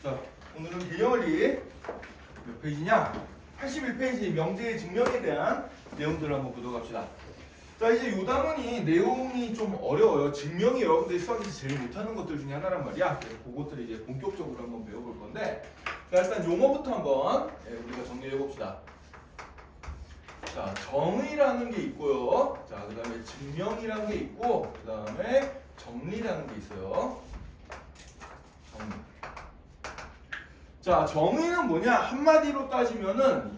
자, 오늘은 개념원리 몇 페이지냐? 81페이지 명제의 증명에 대한 내용들을 한번 보도록 합시다. 자, 이제 이 단원이 내용이 좀 어려워요. 증명이 여러분들이 수학에서 제일 못하는 것들 중에 하나란 말이야. 그래서 그것들을 이제 본격적으로 한번 배워볼 건데, 자, 일단 용어부터 한번 우리가 정리해 봅시다. 자, 정의라는 게 있고요. 자, 그 다음에 증명이라는 게 있고, 그 다음에 정리라는 게 있어요. 정의. 자, 정의는 뭐냐? 한마디로 따지면은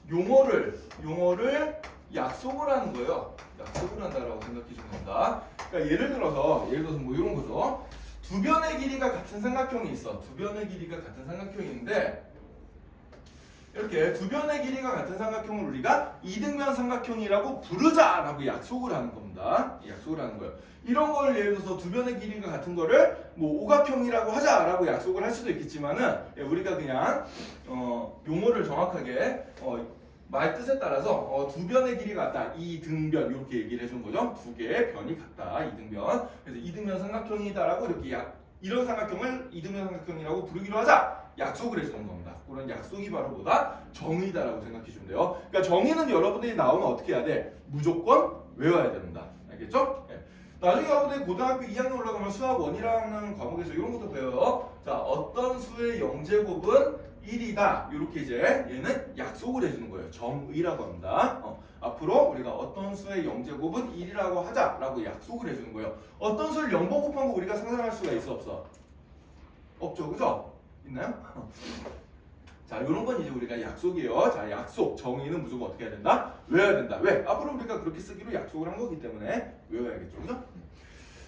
용어를 약속을 하는 거예요. 약속을 한다라고 생각해 주면 된다. 그러니까 예를 들어서 뭐 이런 거죠. 두 변의 길이가 같은 삼각형이 있어. 두 변의 길이가 같은 삼각형인데 이렇게 두 변의 길이가 같은 삼각형을 우리가 이등변 삼각형이라고 부르자라고 약속을 하는 겁니다. 약속을 하는 거예요. 이런 걸 예를 들어서 두 변의 길이가 같은 거를 뭐 오각형이라고 하자라고 약속을 할 수도 있겠지만은 우리가 그냥 용어를 정확하게 말 뜻에 따라서 두 변의 길이가 같다. 이등변 이렇게 얘기를 해준 거죠. 두 개의 변이 같다. 이등변. 그래서 이등변 삼각형이다라고 이렇게 이런 삼각형을 이등변 삼각형이라고 부르기로 하자. 약속을 해주는 겁니다. 그런 약속이 바로 뭐다? 정의다라고 생각해 주면 돼요. 그러니까 정의는 여러분들이 나오면 어떻게 해야 돼? 무조건 외워야 됩니다. 알겠죠? 네. 나중에 여러분들이 고등학교 2학년 올라가면 수학 1이라는 과목에서 이런 것도 배워요. 자, 어떤 수의 영제곱은 1이다. 이렇게 이제 얘는 약속을 해주는 거예요. 정의라고 합니다. 앞으로 우리가 어떤 수의 영제곱은 1이라고 하자라고 약속을 해주는 거예요. 어떤 수를 0번 곱한 거 우리가 상상할 수가 있어 없어? 없죠, 그죠? 있나요? 자, 이런 건 이제 우리가 약속이에요. 자, 약속, 정의는 무조건 어떻게 해야 된다? 외워야 된다. 왜? 앞으로 우리가 그렇게 쓰기로 약속을 한 거기 때문에 외워야겠죠, 그죠?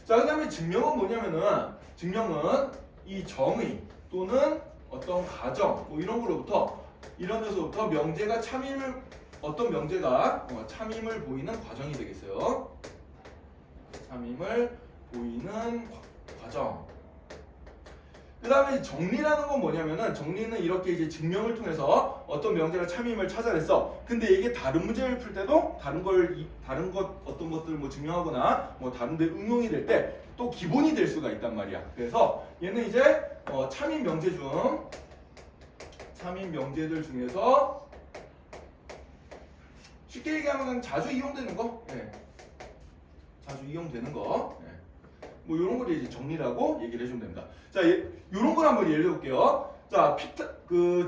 자, 그 다음에 증명은 뭐냐면은 증명은 이 정의 또는 어떤 가정 뭐 이런 거로부터 이런 데서부터 명제가 참임을 어떤 명제가 참임을 보이는 과정이 되겠어요. 참임을 보이는 과정. 그 다음에 정리라는 건 뭐냐면은 정리는 이렇게 이제 증명을 통해서 어떤 명제가 참임을 찾아냈어. 근데 이게 다른 문제를 풀 때도 다른 것 어떤 것들을 뭐 증명하거나 뭐 다른 데 응용이 될 때 또 기본이 될 수가 있단 말이야. 그래서 얘는 이제 참임 명제들 중에서 쉽게 얘기하면 자주 이용되는 거, 자주 이용되는 거, 뭐 이런 걸 이제 정리라고 얘기를 해주면 됩니다. 자, 이런 걸 한번 예를 들어볼게요. 자,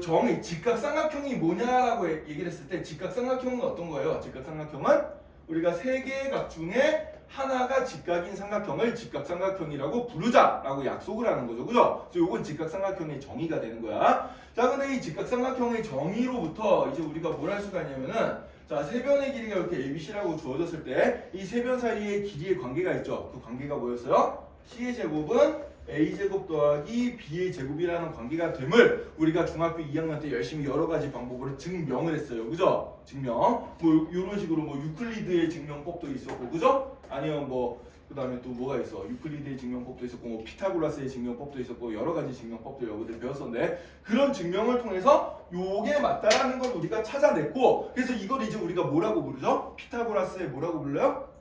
정의 직각삼각형이 뭐냐라고 얘기를 했을 때 직각삼각형은 어떤 거예요? 직각삼각형은 우리가 세 개의 각 중에 하나가 직각인 삼각형을 직각삼각형이라고 부르자라고 약속을 하는 거죠, 그죠? 그래서 이건 직각삼각형의 정의가 되는 거야. 자, 근데 이 직각삼각형의 정의로부터 이제 우리가 뭘 할 수가 있냐면은 자, 세 변의 길이가 이렇게 ABC라고 주어졌을 때 이 세 변 사이의 길이의 관계가 있죠. 그 관계가 뭐였어요? C의 제곱은 A제곱 더하기 B의 제곱이라는 관계가 됨을 우리가 중학교 2학년 때 열심히 여러 가지 방법으로 증명을 했어요. 그죠? 증명. 뭐 이런 식으로 뭐 유클리드의 증명법도 있었고, 그죠? 아니면 뭐 그다음에 또 뭐가 있어? 유클리드의 증명법도 있었고, 뭐 피타고라스의 증명법도 있었고, 여러 가지 증명법도 여러분들 배웠었는데 그런 증명을 통해서 요게 맞다라는 걸 우리가 찾아냈고, 그래서 이걸 이제 우리가 뭐라고 부르죠? 피타고라스의 뭐라고 불러요?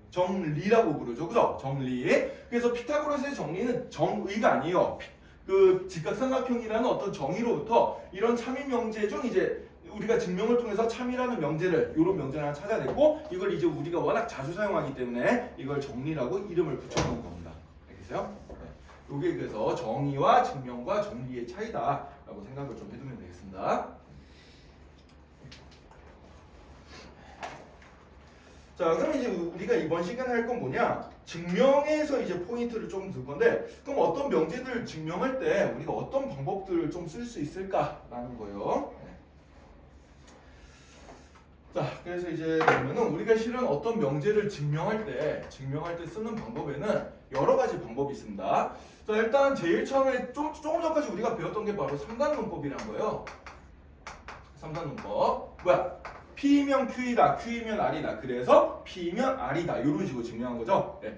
정리라고 부르죠, 그죠? 정리. 그래서 피타고라스의 정리는 정의가 아니에요. 그 직각삼각형이라는 어떤 정의로부터 이런 참임 명제 중 이제 우리가 증명을 통해서 참이라는 명제를 이런 명제를 하나 찾아냈고 이걸 이제 우리가 워낙 자주 사용하기 때문에 이걸 정리라고 이름을 붙여놓은 겁니다. 알겠어요? 네. 이게 그래서 정의와 증명과 정리의 차이다라고 생각을 좀 해두면 되겠습니다. 자, 그럼 이제 우리가 이번 시간에 할 건 뭐냐? 증명에서 이제 포인트를 좀 둘 건데, 그럼 어떤 명제들을 증명할 때 우리가 어떤 방법들을 좀 쓸 수 있을까라는 거예요. 자, 그래서 이제 그러면은 우리가 실은 어떤 명제를 증명할 때 쓰는 방법에는 여러 가지 방법이 있습니다. 자, 일단 제일 처음에 조금 전까지 우리가 배웠던 게 바로 3단 문법이란 거예요. 3단 문법. 뭐야? P면 Q이다, Q이면 R이다. 그래서 P면 R이다. 이런 식으로 증명한 거죠. 네.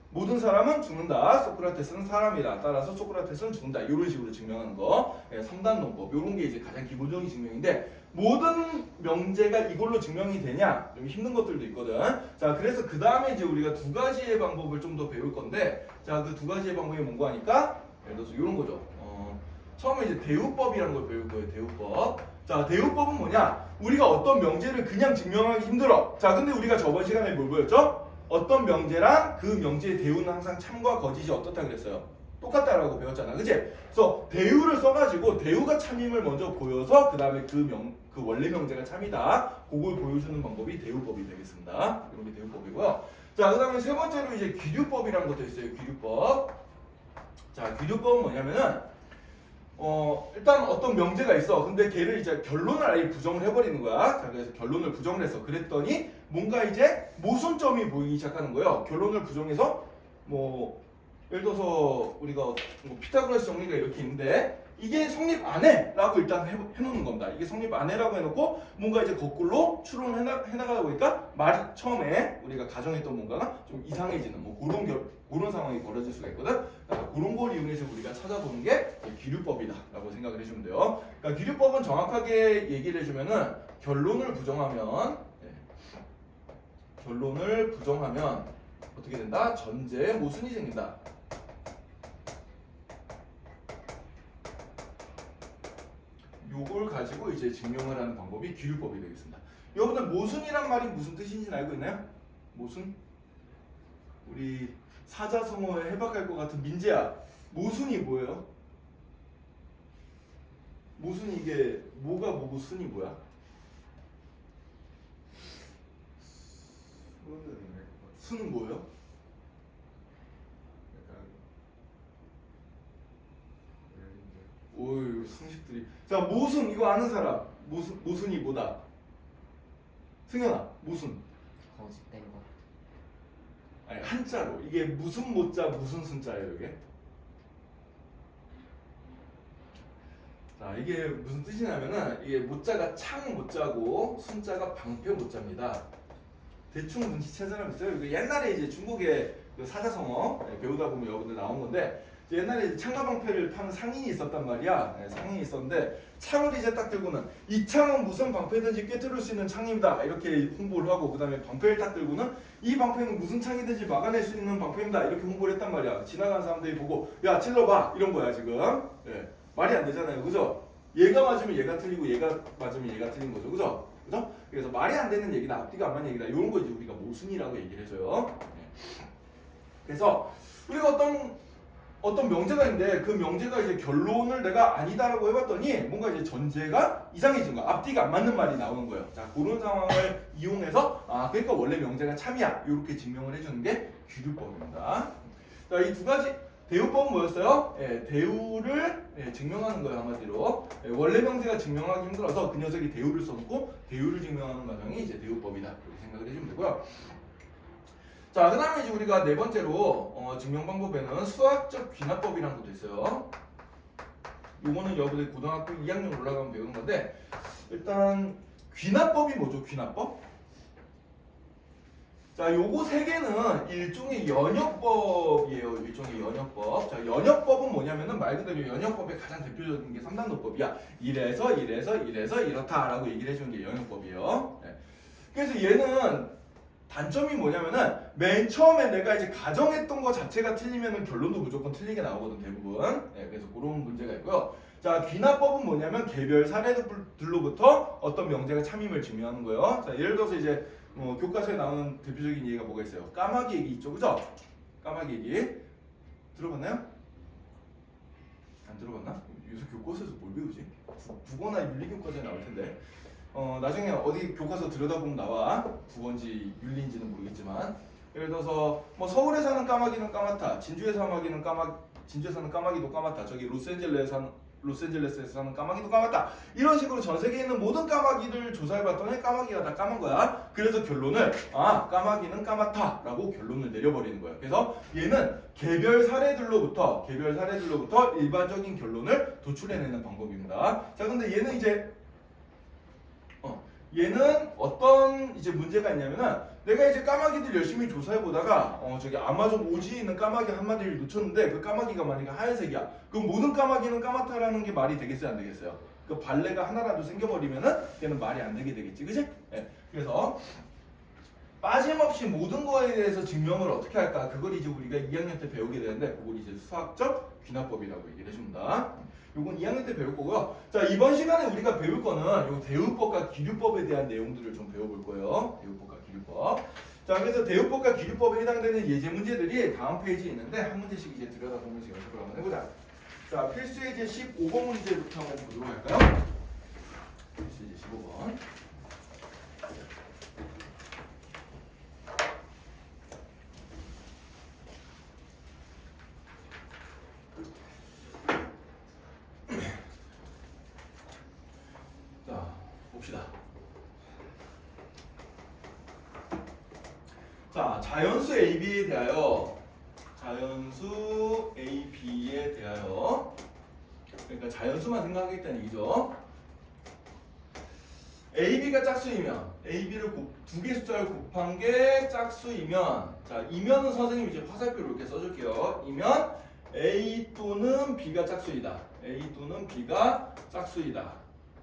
모든 사람은 죽는다. 소크라테스는 사람이다. 따라서 소크라테스는 죽는다. 이런 식으로 증명하는 거. 네, 3단 논법. 이런 게 이제 가장 기본적인 증명인데 모든 명제가 이걸로 증명이 되냐? 좀 힘든 것들도 있거든. 자, 그래서 그 다음에 이제 우리가 두 가지의 방법을 좀 더 배울 건데, 자, 그 두 가지의 방법이 뭔가 하니까 예를 들어서 이런 거죠. 처음에 이제 대우법이라는 걸 배울 거예요. 대우법. 자, 대우법은 뭐냐? 우리가 어떤 명제를 그냥 증명하기 힘들어. 자, 근데 우리가 저번 시간에 뭘 보였죠? 어떤 명제랑 그 명제의 대우는 항상 참과 거짓이 어떻다 그랬어요? 똑같다라고 배웠잖아, 그치? 그래서 대우를 써가지고 대우가 참임을 먼저 보여서 그 다음에 그 원래 명제가 참이다. 그걸 보여주는 방법이 대우법이 되겠습니다. 이런 게 대우법이고요. 자, 그 다음에 세 번째로 이제 귀류법이라는 것도 있어요. 귀류법. 자, 귀류법은 뭐냐면은 일단 어떤 명제가 있어. 근데 걔를 이제 결론을 아예 부정을 해버리는 거야. 자, 그래서 결론을 부정을 했어. 그랬더니 뭔가 이제 모순점이 보이기 시작하는 거예요. 결론을 부정해서 뭐 예를 들어서 우리가 뭐 피타고라스 정리가 이렇게 있는데 이게 성립 안 해라고 일단 해놓는 겁니다. 이게 성립 안 해라고 해놓고 뭔가 이제 거꾸로 추론을 해나가다 보니까 말이 처음에 우리가 가정했던 뭔가가 좀 이상해지는 뭐 그런 상황이 벌어질 수가 있거든. 그런 걸 이용해서 우리가 찾아보는 게 귀류법이다라고 생각을 해주면 돼요. 그러니까 귀류법은 정확하게 얘기를 해주면은 결론을 부정하면 어떻게 된다? 전제에 모순이 생긴다. 요걸 가지고 이제 증명을 하는 방법이 귀류법이 되겠습니다. 여러분들 모순이란 말이 무슨 뜻인지 알고 있나요? 모순? 우리 사자성어에 해박할 것 같은 민재야. 모순이 뭐예요? 모순이 이게 뭐가 뭐고 순이 뭐야? 순은 뭐예요? 오이 상식들이. 자, 모순 이거 아는 사람. 모순이 뭐다? 승현아, 모순. 거짓된 것. 아니 한자로 이게 무슨 모자 무슨 순자예요 이게? 자, 이게 무슨 뜻이냐면은 이게 모자가 창 모자고 순자가 방패 모자입니다. 대충 눈치챈 사람 있어요? 이거 옛날에 이제 중국의 그 사자성어 배우다 보면 여러분들 나온 건데 옛날에 창과 방패를 파는 상인이 있었단 말이야. 상인이 있었는데 창을 이제 딱 들고는 이 창은 무슨 방패든지 꿰뚫을 수 있는 창입니다. 이렇게 홍보를 하고 그 다음에 방패를 딱 들고는 이 방패는 무슨 창이든지 막아낼 수 있는 방패입니다. 이렇게 홍보를 했단 말이야. 지나가는 사람들이 보고 야 찔러봐 이런 거야 지금. 말이 안 되잖아요, 그죠? 얘가 맞으면 얘가 틀리고 얘가 맞으면 얘가 틀린 거죠, 그죠? 그죠? 그래서 말이 안 되는 얘기다, 앞뒤가 안 맞는 얘기다, 이런 거 이제 우리가 모순이라고 얘기를 해줘요. 그래서 우리가 어떤 명제가 있는데 그 명제가 이제 결론을 내가 아니다라고 해봤더니 뭔가 이제 전제가 이상해진 거야. 앞뒤가 안 맞는 말이 나오는 거예요. 자, 그런 상황을 이용해서 그러니까 원래 명제가 참이야. 이렇게 증명을 해주는 게 귀류법입니다. 자, 이 두 가지 대우법은 뭐였어요? 대우를 증명하는 거예요, 한마디로. 원래 명제가 증명하기 힘들어서 그 녀석이 대우를 써놓고 대우를 증명하는 과정이 이제 대우법이다. 이렇게 생각을 해주면 되고요. 자, 그 다음에 이제 우리가 네 번째로 증명 방법에는 수학적 귀납법이라는 것도 있어요. 요거는 여러분들 고등학교 2학년 올라가면 배우는 건데 일단 귀납법이 뭐죠? 귀납법? 자, 요거 세 개는 일종의 연역법이에요. 일종의 연역법. 자, 연역법은 뭐냐면은 말 그대로 연역법의 가장 대표적인 게 삼단도법이야. 이래서 이렇다라고 얘기를 해주는 게 연역법이에요. 그래서 얘는 단점이 뭐냐면은 맨 처음에 내가 이제 가정했던 거 자체가 틀리면은 결론도 무조건 틀리게 나오거든, 대부분. 그래서 그런 문제가 있고요. 자, 귀납법은 뭐냐면 개별 사례들로부터 어떤 명제가 참임을 증명하는 거예요. 자, 예를 들어서 이제 교과서에 나오는 대표적인 얘기가 뭐가 있어요? 까마귀 얘기 있죠, 그죠? 까마귀 얘기 들어봤나요? 안 들어봤나? 요새 교과서에서 뭘 배우지? 국어나 윤리교과서에 나올 텐데. 나중에 어디 교과서 들여다보면 나와. 국어인지 윤리인지는 모르겠지만. 예를 들어서 뭐 서울에 사는 까마귀는 까맣다. 진주에 사는 까마귀도 까맣다. 저기 로스앤젤레스에서 사는 까마귀도 까맣다. 이런 식으로 전 세계에 있는 모든 까마귀들 조사해봤더니 까마귀가 다 까만 거야. 그래서 결론을 까마귀는 까맣다라고 결론을 내려버리는 거야. 그래서 얘는 개별 사례들로부터 일반적인 결론을 도출해내는 방법입니다. 자, 근데 얘는 이제 얘는 어떤 이제 문제가 있냐면은 내가 이제 까마귀들 열심히 조사해 보다가 저기 아마존 오지에 있는 까마귀 한 마리를 놓쳤는데 그 까마귀가 만약에 하얀색이야. 그럼 모든 까마귀는 까맣다라는 게 말이 되겠어요, 안 되겠어요? 그 발레가 하나라도 생겨버리면은 걔는 말이 안 되게 되겠지, 그치? 그래서 빠짐없이 모든 거에 대해서 증명을 어떻게 할까? 그걸 이제 우리가 2학년 때 배우게 되는데 그걸 이제 수학적 귀납법이라고 얘기를 해줍니다. 요건 2학년 때 배울 거고요. 자, 이번 시간에 우리가 배울 거는 요 대우법과 기류법에 대한 내용들을 좀 배워볼 거예요. 대우법과 기류법. 자, 그래서 대우법과 기류법에 해당되는 예제 문제들이 다음 페이지에 있는데 한 문제씩 이제 들여다보면서 연습을 한번 해보자. 자, 필수 예제 15번 문제부터 한번 보도록 할까요? 필수 예제 15번. 자, 봅시다. 자, 자연수 AB에 대하여 그러니까 자연수만 생각하겠다는 얘기죠. AB가 짝수이면 AB를 두 개 숫자를 곱한 게 짝수이면 자, 이면은 선생님이 이제 화살표로 이렇게 써줄게요. 이면 A 또는 B가 짝수이다. A 또는 B가 짝수이다.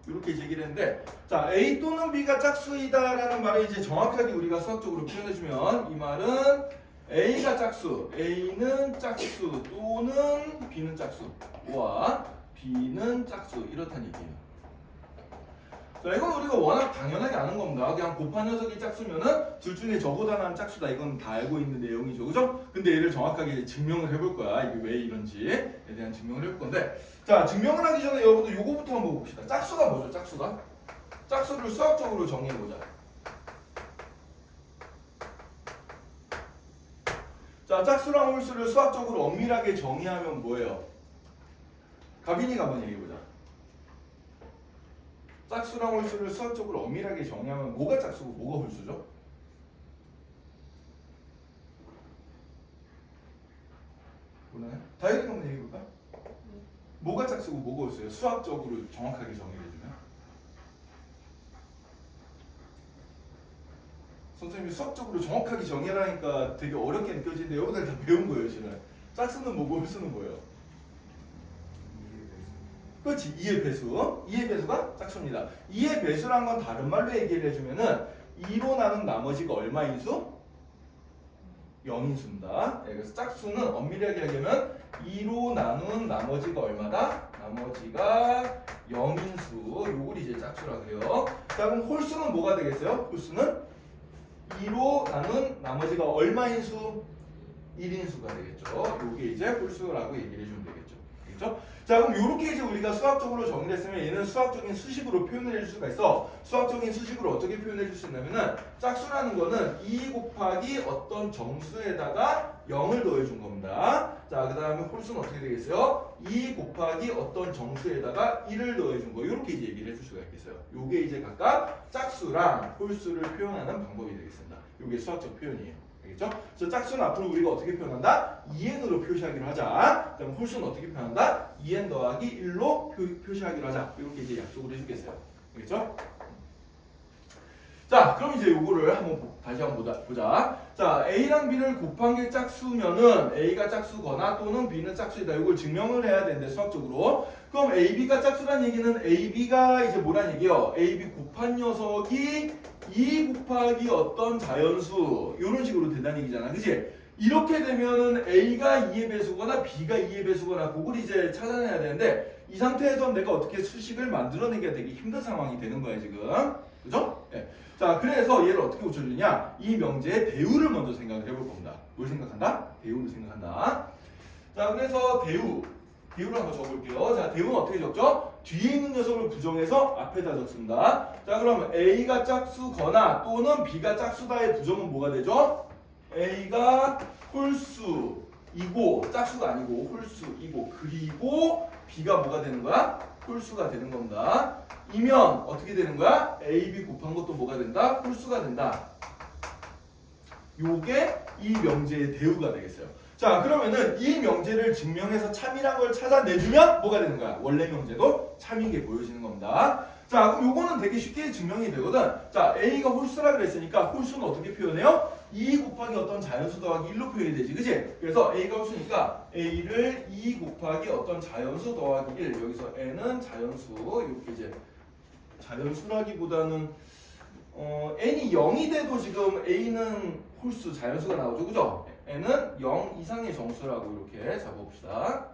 이렇게 얘기를 했는데 자, A 또는 B가 짝수이다라는 말을 이제 정확하게 우리가 수학적으로 표현해주면 이 말은 A가 짝수, A는 짝수 또는 B는 짝수와 B는 짝수 이렇다는 얘기예요. 자, 이건 우리가 워낙 당연하게 아는 겁니다. 그냥 곱한 녀석이 짝수면은 둘 중에 저보다 나은 짝수다. 이건 다 알고 있는 내용이죠. 그죠? 근데 얘를 정확하게 증명을 해볼 거야. 이게 왜 이런지에 대한 증명을 해볼 건데 자, 증명을 하기 전에 여러분들 요거부터 한번 봅시다. 짝수가 뭐죠? 짝수가? 짝수를 수학적으로 정의해보자. 자, 짝수랑 홀수를 수학적으로 엄밀하게 정의하면 뭐예요? 가빈이가 한번 얘기해보자. 짝수랑 홀수를 수학적으로 엄밀하게 정의하면 뭐가 짝수고 뭐가 홀수죠? 몰라요? 다이어리가 한번 얘기해볼까? 뭐가 짝수고 뭐가 홀수예요? 수학적으로 정확하게 정의해주면 선생님이 수학적으로 정확하게 정의하라니까 되게 어렵게 느껴지는데 여러분들 다 배운 거예요 지금. 짝수는 뭐고 홀수는 뭐예요? 그렇지. 2의 배수. 2의 배수가 짝수입니다. 2의 배수란 건 다른 말로 얘기를 해주면은 2로 나눈 나머지가 얼마인 수? 0인 수입니다. 네, 그래서 짝수는 엄밀하게 얘기하면 2로 나눈 나머지가 얼마다? 나머지가 0인 수. 요걸 이제 짝수라 그래요. 자, 그럼 홀수는 뭐가 되겠어요? 홀수는 2로 나눈 나머지가 얼마인 수? 1인 수가 되겠죠. 요게 이제 홀수라고 얘기를 해주면 되겠죠. 알겠죠? 자, 그럼 이렇게 이제 우리가 수학적으로 정의를 했으면 얘는 수학적인 수식으로 표현을 해줄 수가 있어. 수학적인 수식으로 어떻게 표현해 줄 수 있냐면은 짝수라는 거는 2 곱하기 어떤 정수에다가 0을 더해준 겁니다. 자, 그 다음에 홀수는 어떻게 되겠어요? 2 곱하기 어떤 정수에다가 1을 더해준 거. 이렇게 이제 얘기를 해줄 수가 있겠어요. 요게 이제 각각 짝수랑 홀수를 표현하는 방법이 되겠습니다. 요게 수학적 표현이에요. 알겠죠? 그래서 짝수는 앞으로 우리가 어떻게 표현한다? 2n으로 표시하기로 하자. 그다음 홀수는 어떻게 표현한다? 2n 더하기 1로 표시하기로 하자. 이렇게 이제 약속을 해주겠어요. 알겠죠? 자, 그럼 이제 요거를 다시 한번 보자. 자, A랑 B를 곱한 게 짝수면은 A가 짝수거나 또는 B는 짝수이다. 이걸 증명을 해야 되는데 수학적으로. 그럼 AB가 짝수란 얘기는 AB가 이제 뭐란 얘기예요? AB 곱한 녀석이 2 곱하기 어떤 자연수 이런 식으로 된다는 얘기잖아. 그치? 이렇게 되면은 A가 2의 배수거나 B가 2의 배수거나 그걸 이제 찾아내야 되는데 이 상태에서 내가 어떻게 수식을 만들어내기가 되게 힘든 상황이 되는 거야 지금. 그죠? 네. 자, 그래서 얘를 어떻게 고쳐주냐? 이 명제의 대우를 먼저 생각을 해볼 겁니다. 뭘 생각한다? 대우를 생각한다. 자, 그래서 대우를 한번 적어볼게요. 자, 대우는 어떻게 적죠? 뒤에 있는 녀석을 부정해서 앞에다 적습니다. 자, 그러면 A가 짝수거나 또는 B가 짝수다의 부정은 뭐가 되죠? A가 홀수이고 짝수가 아니고 홀수이고 그리고 B가 뭐가 되는 거야? 홀수가 되는 겁니다. 이면 어떻게 되는 거야? AB 곱한 것도 뭐가 된다? 홀수가 된다. 요게 이 명제의 대우가 되겠어요. 자, 그러면은 이 명제를 증명해서 참이란 걸 찾아내주면 뭐가 되는 거야? 원래 명제도 참이게 보여지는 겁니다. 자, 그럼 요거는 되게 쉽게 증명이 되거든. 자, A가 홀수라 그랬으니까 홀수는 어떻게 표현해요? 2 곱하기 어떤 자연수 더하기 1로 표현이 되지, 그치? 그래서 A가 홀수니까 A를 2 곱하기 어떤 자연수 더하기 1. 여기서 N은 자연수. 이렇게 이제 자연수라기보다는 N이 0이 돼도 지금 A는 홀수 자연수가 나오죠, 그죠? N은 0 이상의 정수라고 이렇게 잡아봅시다.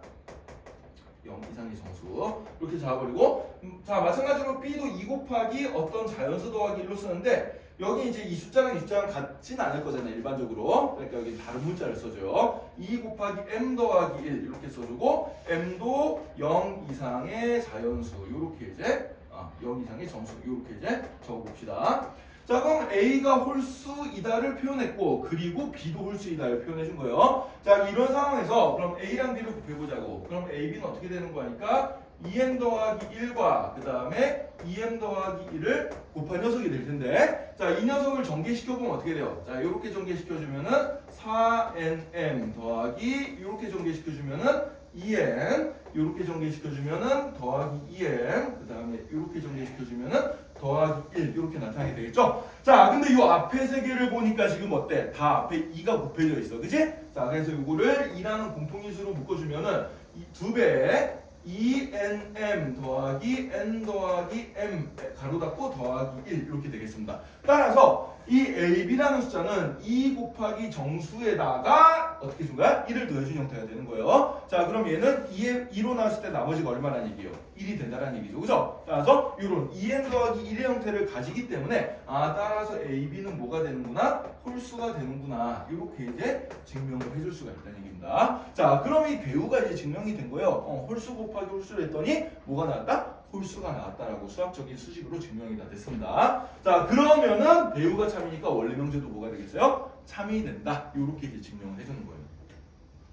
0 이상의 정수 이렇게 잡아버리고 자 마찬가지로 B도 2 곱하기 어떤 자연수 더하기 1로 쓰는데 여기 이제 이 숫자랑 이 숫자랑 같진 않을 거잖아요 일반적으로. 그러니까 여기 다른 문자를 써줘요. 2 곱하기 m 더하기 1 이렇게 써주고 m도 0 이상의 자연수 요렇게 이제 0 이상의 정수 요렇게 이제 적어봅시다. 자 그럼 A가 홀수이다를 표현했고 그리고 B도 홀수이다를 표현해 준 거예요. 자 이런 상황에서 그럼 A랑 B를 곱해보자고. 그럼 A, B는 어떻게 되는 거니까 2m 더하기 1과 그 다음에 2m 더하기 1을 곱한 녀석이 될 텐데 자 이 녀석을 전개시켜보면 어떻게 돼요? 자 이렇게 전개시켜주면은 4nm 더하기 이렇게 전개시켜주면은 2n 이렇게 전개시켜주면은 더하기 2m 그 다음에 이렇게 전개시켜주면은 더하기 1 이렇게 나타나게 되겠죠? 자 근데 이 앞에 세 개를 보니까 지금 어때? 다 앞에 2가 곱해져 있어 그지? 자 그래서 이거를 2라는 공통인수로 묶어주면은 두 배에 2nm 더하기 n 더하기 m 가로 닫고 더하기 1 이렇게 되겠습니다. 따라서 이 AB라는 숫자는 2 곱하기 정수에다가 어떻게 준 거야? 1을 더해준 형태가 되는 거예요. 자 그럼 얘는 2로 나왔을 때 나머지가 얼마라는 얘기예요? 1이 된다는 얘기죠. 그죠? 따라서 이런 2n 더하기 1의 형태를 가지기 때문에 따라서 AB는 뭐가 되는구나? 홀수가 되는구나. 이렇게 이제 증명을 해줄 수가 있다는 얘기입니다. 자 그럼 이 배우가 이제 증명이 된 거예요. 홀수 곱하기 홀수를 했더니 뭐가 나왔다? 홀수가 나왔다라고 수학적인 수식으로 증명이 다 됐습니다. 자 그러면은 배우가 참이니까 원래 명제도 뭐가 되겠어요? 참이 된다. 이렇게 이제 증명을 해주는 거예요.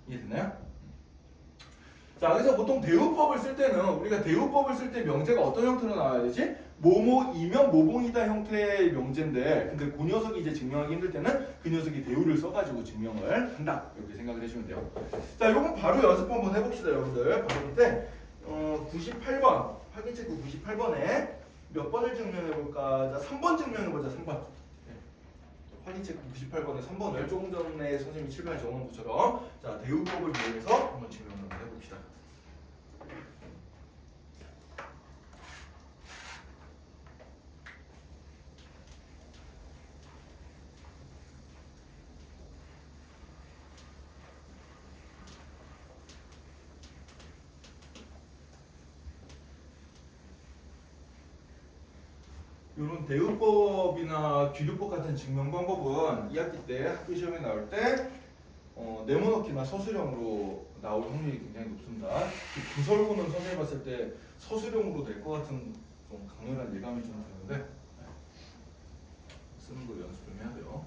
이해됐나요? 자 그래서 보통 대우법을 쓸 때는 우리가 대우법을 쓸 때 명제가 어떤 형태로 나와야 되지? 뭐뭐이면 모봉이다 형태의 명제인데 근데 그 녀석이 이제 증명하기 힘들 때는 그 녀석이 대우를 써가지고 증명을 한다. 이렇게 생각을 해주면 돼요. 자 요건 바로 연습 한번 해봅시다 여러분들. 바로 그때 98번 확인체크 98번에 몇 번을 증명해볼까? 자 3번 증명해보자 3번. 확인체크 98번에 3번을 조금 전에 선생님이 칠판에 적어놓은 것처럼 자 대우법을 이용해서 한번 증명을 한번 해봅시다. 이런 대우법이나 규류법 같은 증명 방법은 2학기 때 학교 시험에 나올 때 네모넣기나 서술형으로 나올 확률이 굉장히 높습니다. 구설구는 선생님 봤을 때 서술형으로 낼 것 같은 좀 강렬한 예감이 좀 드는데 쓰는 거 연습 좀 해야 돼요.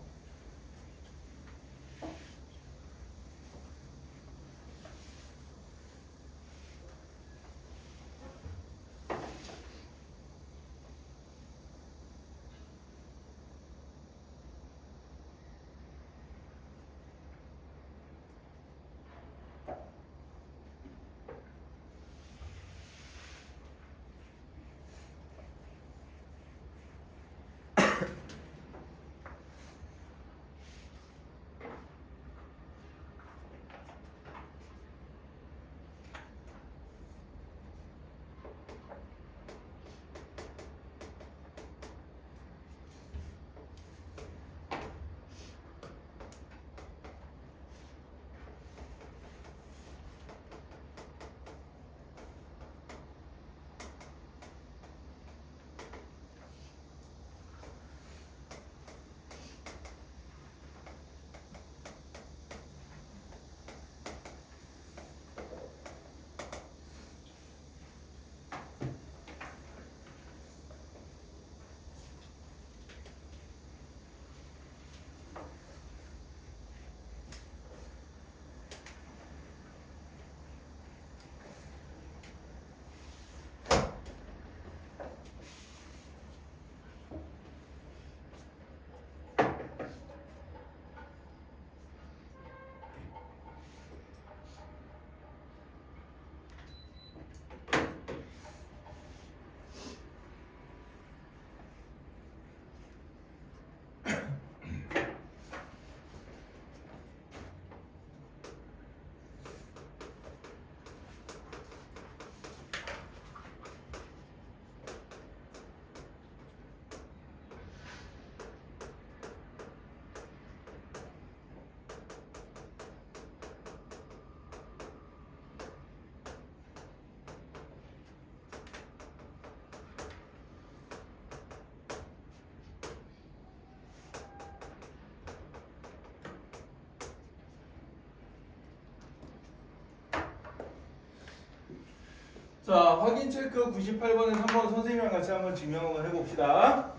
자, 확인 체크 98번에서 한번 선생님이랑 같이 한번 증명 한번 해봅시다.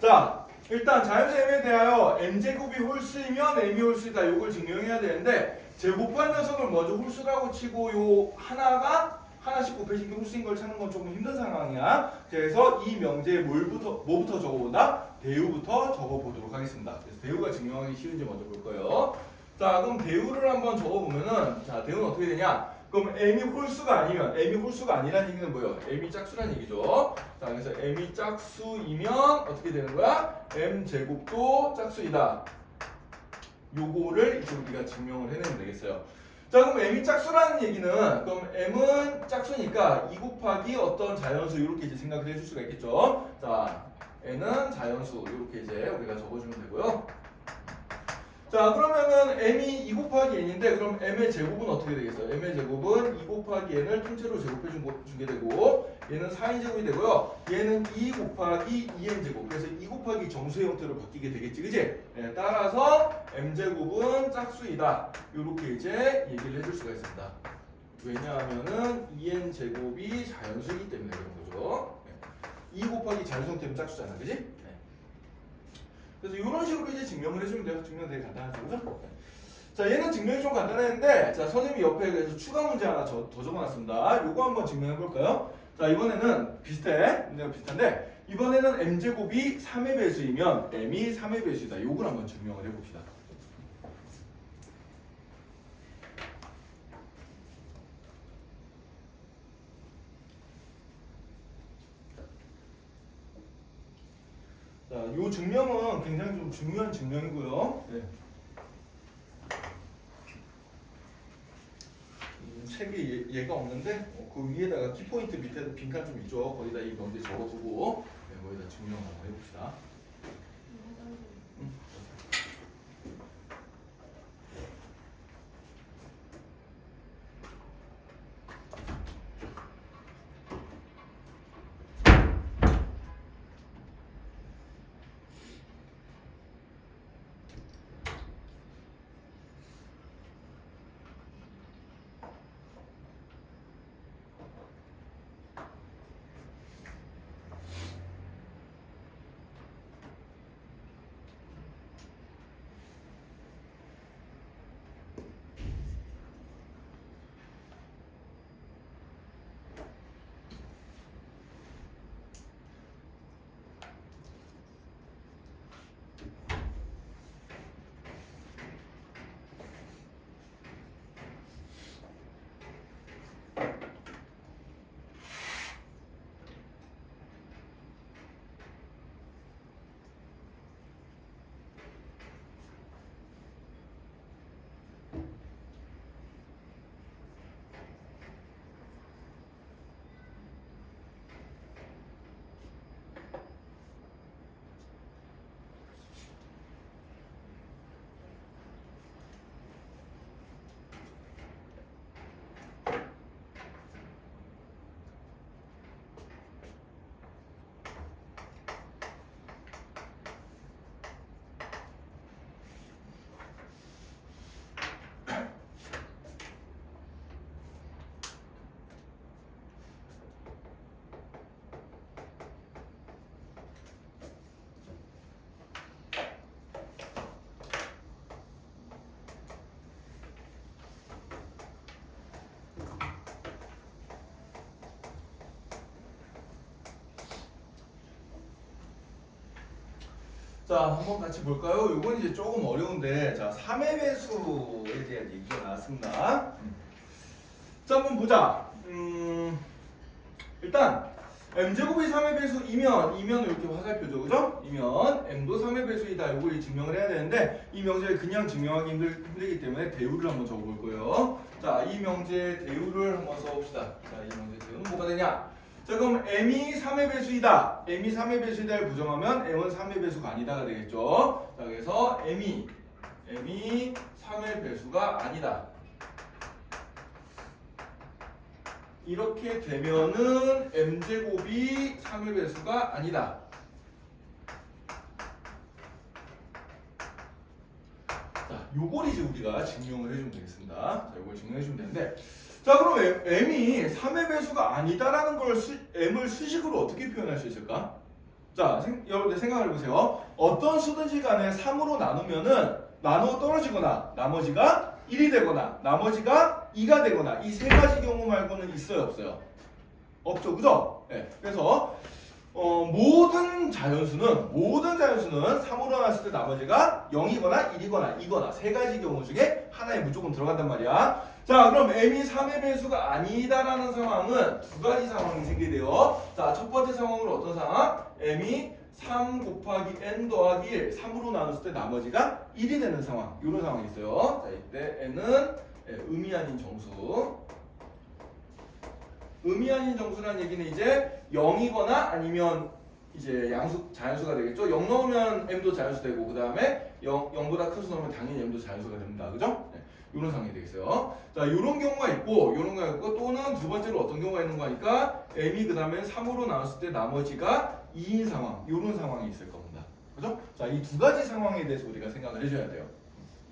자, 일단 자연수M에 대하여 m제곱이 홀수이면 m이 홀수이다. 요걸 증명해야 되는데 제곱한 녀석을 먼저 홀수라고 치고 요 하나씩 곱해진 게 홀수인 걸 찾는 건 조금 힘든 상황이야. 그래서 이 명제에 뭐부터 적어본다? 대우부터 적어보도록 하겠습니다. 그래서 대우가 증명하기 쉬운지 먼저 볼 거예요. 자, 그럼 대우를 한번 적어보면은, 자, 대우는 어떻게 되냐? 그럼 m이 홀수가 아니라는 얘기는 뭐예요? m이 짝수라는 얘기죠. 자, 그래서 m이 짝수이면 어떻게 되는 거야? m 제곱도 짝수이다. 요거를 이제 우리가 증명을 해내면 되겠어요. 자, 그럼 m이 짝수라는 얘기는, 그럼 m은 짝수니까 2 곱하기 어떤 자연수 이렇게 이제 생각을 해줄 수가 있겠죠. 자, n은 자연수 이렇게 이제 우리가 적어주면 되고요. 자, 그러면은 m이 2 곱하기 n인데 그럼 m의 제곱은 어떻게 되겠어요? m의 제곱은 2 곱하기 n을 통째로 제곱해 주게 되고 얘는 4인 제곱이 되고요. 얘는 2 곱하기 2n 제곱. 그래서 2 곱하기 정수의 형태로 바뀌게 되겠지, 그지? 네, 따라서 m 제곱은 짝수이다. 이렇게 이제 얘기를 해줄 수가 있습니다. 왜냐하면은 2n 제곱이 자연수이기 때문에 그런 거죠. 네. 2 곱하기 자연수 형태는 짝수잖아, 그지? 그래서 이런 식으로 이제 증명을 해주면 돼요. 증명 되게 간단하죠, 그죠? 자, 얘는 증명이 좀 간단했는데, 자, 선생님이 옆에 그래서 추가 문제 하나 더 적어놨습니다. 요거 한번 증명해 볼까요? 자, 이번에는 문제가 비슷한데, 이번에는 m 제곱이 3의 배수이면 m이 3의 배수이다. 요걸 한번 증명을 해봅시다. 자, 요 증명은 굉장히 좀 중요한 증명이고요. 네. 책에 얘가 없는데 그 위에다가 키포인트 밑에 빈칸 좀 있죠. 거기다 이 명제 적어두고 네, 거기다 증명 한번 해봅시다. 자, 한번 같이 볼까요? 이건 이제 조금 어려운데, 자, 3의 배수에 대한 얘기가 나왔습니다. 자, 한번 보자. 일단 m제곱이 3의 배수이면 이렇게 화살표죠, 그죠? 이면 m도 3의 배수이다. 이걸 증명을 해야 되는데 이 명제를 그냥 증명하기 힘들기 때문에 대우를 한번 적어볼 거예요. 자, 이 명제의 대우를 한번 써봅시다. 자, 이 명제의 대우는 뭐가 되냐? 자, 그럼 m이 3의 배수이다. m이 3의 배수이다를 부정하면 m은 3의 배수가 아니다가 되겠죠. 자, 그래서 m이 3의 배수가 아니다. 이렇게 되면은 m제곱이 3의 배수가 아니다. 자, 요걸 이제 우리가 증명을 해주면 되겠습니다. 자, 요걸 증명해주면 되는데 자, 그럼 m이 3의 배수가 아니다라는 걸 m을 수식으로 어떻게 표현할 수 있을까? 자, 여러분들 생각을 해보세요. 어떤 수든지 간에 3으로 나누면은 나누어 떨어지거나 나머지가 1이 되거나 나머지가 2가 되거나 이 세 가지 경우 말고는 있어요, 없어요? 없죠, 그죠? 네. 그래서 모든 자연수는 3으로 나눴을 때 나머지가 0이거나 1이거나 2거나 세 가지 경우 중에 하나에 무조건 들어간단 말이야. 자, 그럼 m이 3의 배수가 아니다라는 상황은 두 가지 상황이 생기게 돼요. 자, 첫 번째 상황으로 어떤 상황? m이 3 곱하기 n 더하기 1 3으로 나눴을 때 나머지가 1이 되는 상황. 이런 상황이 있어요. 자, 이때 n은 의미 아닌 정수. 의미 아닌 정수라는 얘기는 이제 0이거나 아니면 이제 자연수가 되겠죠. 0 넣으면 m도 자연수 되고 그 다음에 0보다 큰 수 넣으면 당연히 m도 자연수가 됩니다. 그죠? 네, 이런 상황이 되겠어요. 자, 이런 경우가 있고 이런 경우가 있고 또는 두 번째로 어떤 경우가 있는 거니까 m이 그 다음에 3으로 나눴을 때 나머지가 2인 상황. 이런 상황이 있을 겁니다. 그죠? 자, 이 두 가지 상황에 대해서 우리가 생각을 해줘야 돼요.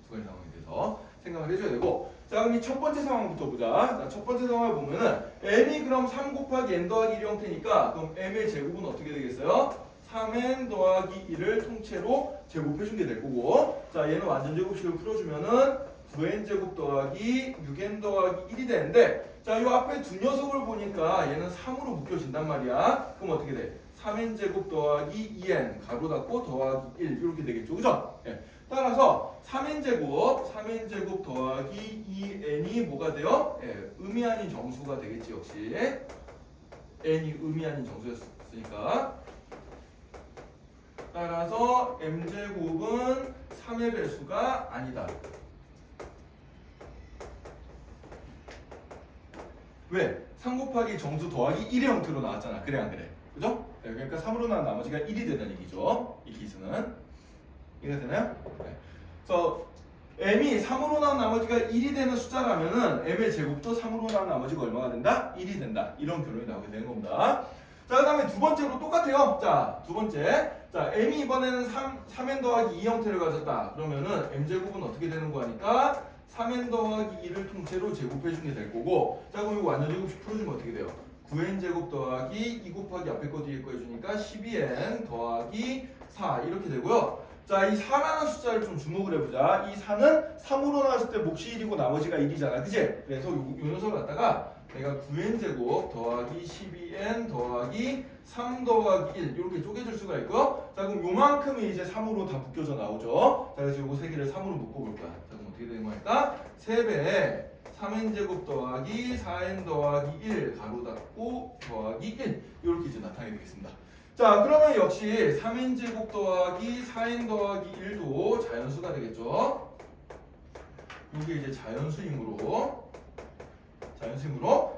두 가지 상황에 대해서 생각을 해줘야 되고, 자, 그럼 이 첫 번째 상황부터 보자. 자, 첫 번째 상황을 보면은 m이 그럼 3 곱하기 n 더하기 1 형태니까 그럼 m의 제곱은 어떻게 되겠어요? 3n 더하기 1을 통째로 제곱해준 게 될 거고, 자, 얘는 완전 제곱식을 풀어주면은 9n 제곱 더하기 6n 더하기 1이 되는데, 자, 이 앞에 두 녀석을 보니까 얘는 3으로 묶여진단 말이야. 그럼 어떻게 돼? 3n 제곱 더하기 2n 가로 닫고 더하기 1 이렇게 되겠죠, 그죠? 예. 따라서 3n 제곱 더하기 2n이 뭐가 돼요? 예, 의미 아닌 정수가 되겠지. 역시 n이 의미 아닌 정수였으니까, 따라서 m제곱은 3의 배수가 아니다. 왜? 3 곱하기 정수 더하기 1의 형태로 나왔잖아. 그래 안 그래? 그죠? 네, 그러니까 3으로 나온 나머지가 1이 되는 얘기죠. 이 기수는 이해가 되나요? 네. 그래서 m이 3으로 나온 나머지가 1이 되는 숫자라면은 m의 제곱도 3으로 나온 나머지가 얼마가 된다? 1이 된다. 이런 결론이 나오게 되는 겁니다. 자, 그 다음에 두 번째로 똑같아요. 자, 두 번째. 자, m이 이번에는 3n 더하기 2 형태를 가졌다. 그러면은 m제곱은 어떻게 되는 거니까 3n 더하기 2를 통째로 제곱해준 게 될 거고, 자, 그럼 이거 완전 제곱식 풀어주면 어떻게 돼요? 9n 제곱 더하기 2 곱하기 앞에 거 뒤에 거 해주니까 12n 더하기 4 이렇게 되고요. 자, 이 4라는 숫자를 좀 주목을 해보자. 이 4는 3으로 나왔을 때 몫이 1이고 나머지가 1이잖아. 그치? 그래서 요 녀석을 갖다가 내가 9n 제곱 더하기 12n 더하기 3 더하기 1 이렇게 쪼개줄 수가 있고요. 자, 그럼 요만큼이 이제 3으로 다 묶여져 나오죠. 자, 그래서 요거 세 개를 3으로 묶어볼 거야. 자, 그럼 어떻게 되는 거니까 3배에 3n 제곱 더하기 4n 더하기 1 가로 닫고 더하기 1 이렇게 이제 나타나게 되겠습니다. 자, 그러면 역시 3n 제곱 더하기 4n 더하기 1도 자연수가 되겠죠. 이게 이제 자연수이므로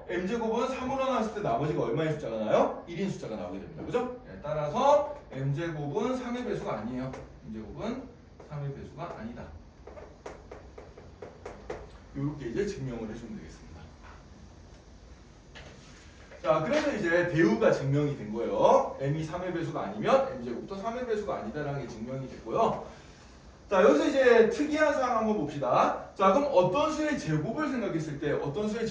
m제곱은 3으로 나왔을 때 나머지가 얼마의 숫자가 나요? 1인 숫자가 나오게 됩니다. 그죠? 네, 따라서 m제곱은 3의 배수가 아니에요. m제곱은 3의 배수가 아니다. 이렇게 이제 증명을 해주면 되겠습니다. 자, 그래서 이제 대우가 증명이 된 거예요. m이 3의 배수가 아니면 m제곱도 3의 배수가 아니다라는 게 증명이 됐고요. 자, 여기서 이제 특이한 사항 한번 봅시다. 자, 그럼 어떤 수의 제곱을 생각했을 때, 어떤 수의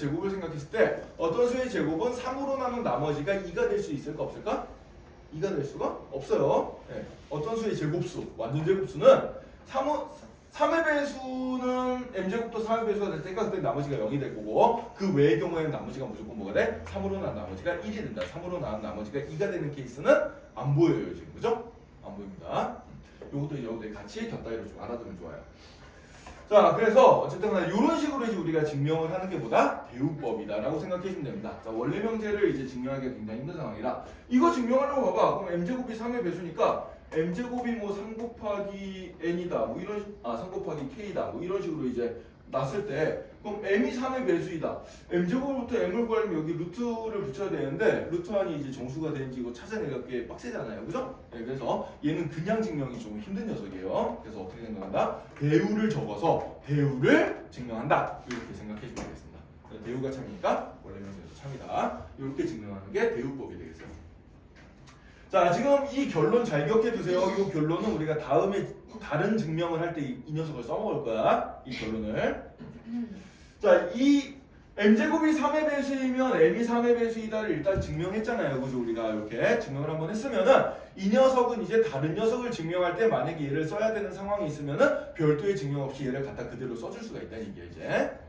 제곱은 3으로 나눈 나머지가 2가 될 수 있을까 없을까? 2가 될 수가 없어요. 네. 어떤 수의 제곱수, 완전 제곱수는 3의 배수는 m제곱도 3의 배수가 될 테니까 그때 나머지가 0이 될 거고, 그 외의 경우에는 나머지가 무조건 뭐가 돼? 3으로 나온 나머지가 1이 된다. 3으로 나온 나머지가 2가 되는 케이스는 안 보여요, 지금. 그죠? 안 보입니다. 요것도 여러분들이 같이 곁다리로 좀 알아두면 좋아요. 자, 그래서 어쨌든 간에 이런 식으로 이제 우리가 증명을 하는 게 뭐다? 대우법이다라고 생각해 주면 됩니다. 자, 원래 명제를 이제 증명하기가 굉장히 힘든 상황이라 이거 증명하려고 봐봐. 그럼 m제곱이 3의 배수니까 m제곱이 뭐 3 곱하기 n이다. 뭐 이런 3 곱하기 k다. 뭐 이런 식으로 이제 놨을 때 그럼 m이 3의 배수이다. m제곱부터 m을 구하려면 여기 루트를 붙여야 되는데 루트 안이 이제 정수가 되는지 이거 찾아내기가 꽤 빡세잖아요. 그죠? 네, 그래서 얘는 그냥 증명이 좀 힘든 녀석이에요. 그래서 어떻게 생각한다? 대우를 적어서 대우를 증명한다. 이렇게 생각해 주면 되겠습니다. 대우가 참이니까 원래 명제도 참이다. 이렇게 증명하는 게 대우법이 되겠어요. 자, 지금 이 결론 잘 기억해 두세요. 이 결론은 우리가 다음에 다른 증명을 할 때 이 녀석을 써먹을 거야. 이 결론을. 자, 이 m제곱이 3의 배수이면 m이 3의 배수이다를 일단 증명했잖아요. 그죠? 우리가 이렇게 증명을 한번 했으면은 이 녀석은 이제 다른 녀석을 증명할 때 만약에 얘를 써야 되는 상황이 있으면은 별도의 증명 없이 얘를 갖다 그대로 써줄 수가 있다는 얘기야 이제.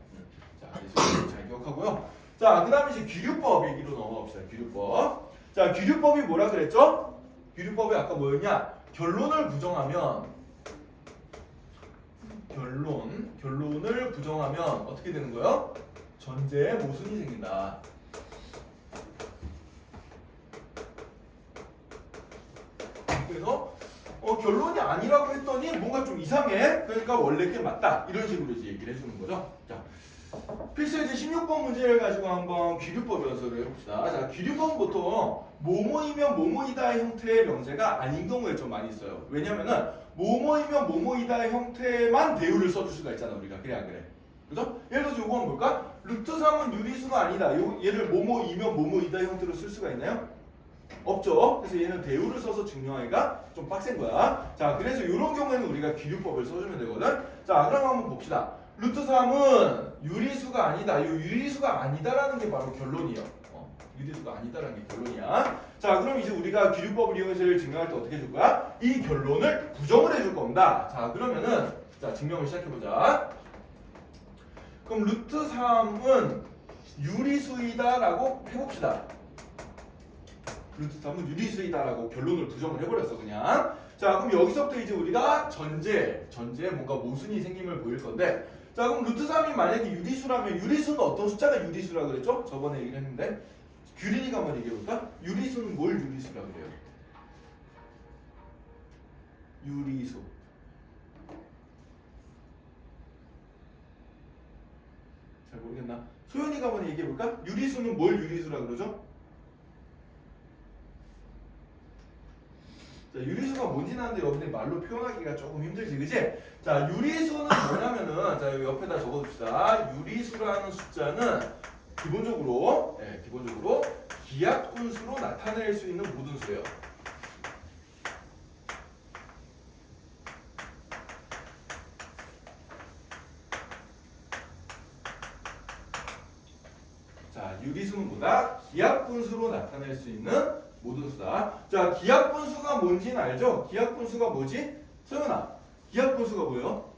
자, 그래서 잘 기억하고요. 자, 그 다음에 이제 규류법 얘기로 넘어갑시다. 규류법. 자, 규류법이 뭐라 그랬죠? 규류법이 아까 뭐였냐? 결론을 부정하면 결론을 부정하면 어떻게 되는 거예요? 전제에 모순이 생긴다. 그래서 결론이 아니라고 했더니 뭔가 좀 이상해. 그러니까 원래 게 맞다. 이런 식으로 이제 얘기를 해주는 거죠. 자, 필수 이제 16번 문제를 가지고 한번 규류법 연습을 해봅시다. 자, 규류법은 보통 뭐뭐이면 뭐뭐이다 형태의 명제가 아닌 경우에 좀 많이 있어요. 왜냐면은 뭐뭐이면 뭐뭐이다 형태만 대우를 써줄 수가 있잖아 우리가. 그래 안 그래? 그죠? 예를 들어서 요거 한번 볼까? 루트 3은 유리수가 아니다. 얘를 뭐뭐이면 뭐뭐이다 형태로 쓸 수가 있나요? 없죠. 그래서 얘는 대우를 써서 증명하기가 좀 빡센 거야. 자, 그래서 이런 경우에는 우리가 규류법을 써주면 되거든. 자, 그럼 한번 봅시다. 루트 3은 유리수가 아니다. 이 유리수가 아니다라는 게 바로 결론이에요. 유리수가 아니다라는 게 결론이야. 자, 그럼 이제 우리가 규류법을 이용해서 얘를 증명할 때 어떻게 해줄 거야? 이 결론을 부정을 해줄 겁니다. 자, 그러면은 자, 증명을 시작해보자. 그럼 루트 3은 유리수이다라고 해봅시다. 루트 3은 유리수이다라고 결론을 부정을 해버렸어 그냥. 자, 그럼 여기서부터 이제 우리가 전제에 뭔가 모순이 생김을 보일 건데, 자, 그럼 루트 3이 만약에 유리수라면 유리수는 어떤 숫자가 유리수라고 그랬죠? 저번에 얘기를 했는데 규린이가 한번 얘기해볼까? 유리수는 뭘 유리수라고 그래요? 유리수. 잘 모르겠나? 소연이가 한번 얘기해볼까? 유리수는 뭘 유리수라고 그러죠? 자, 유리수가 뭔지 아는데 여러분들 말로 표현하기가 조금 힘들지, 그지? 자, 유리수는 뭐냐면은, 자, 여기 옆에다 적어둡시다. 유리수라는 숫자는 기본적으로 기하분수로 나타낼 수 있는 모든 수예요. 자, 유리수는 뭐다? 기하분수로 나타낼 수 있는 모든 수다. 자, 기하분수가 뭔지는 알죠? 기하분수가 뭐지? 소연아, 기하분수가 뭐예요?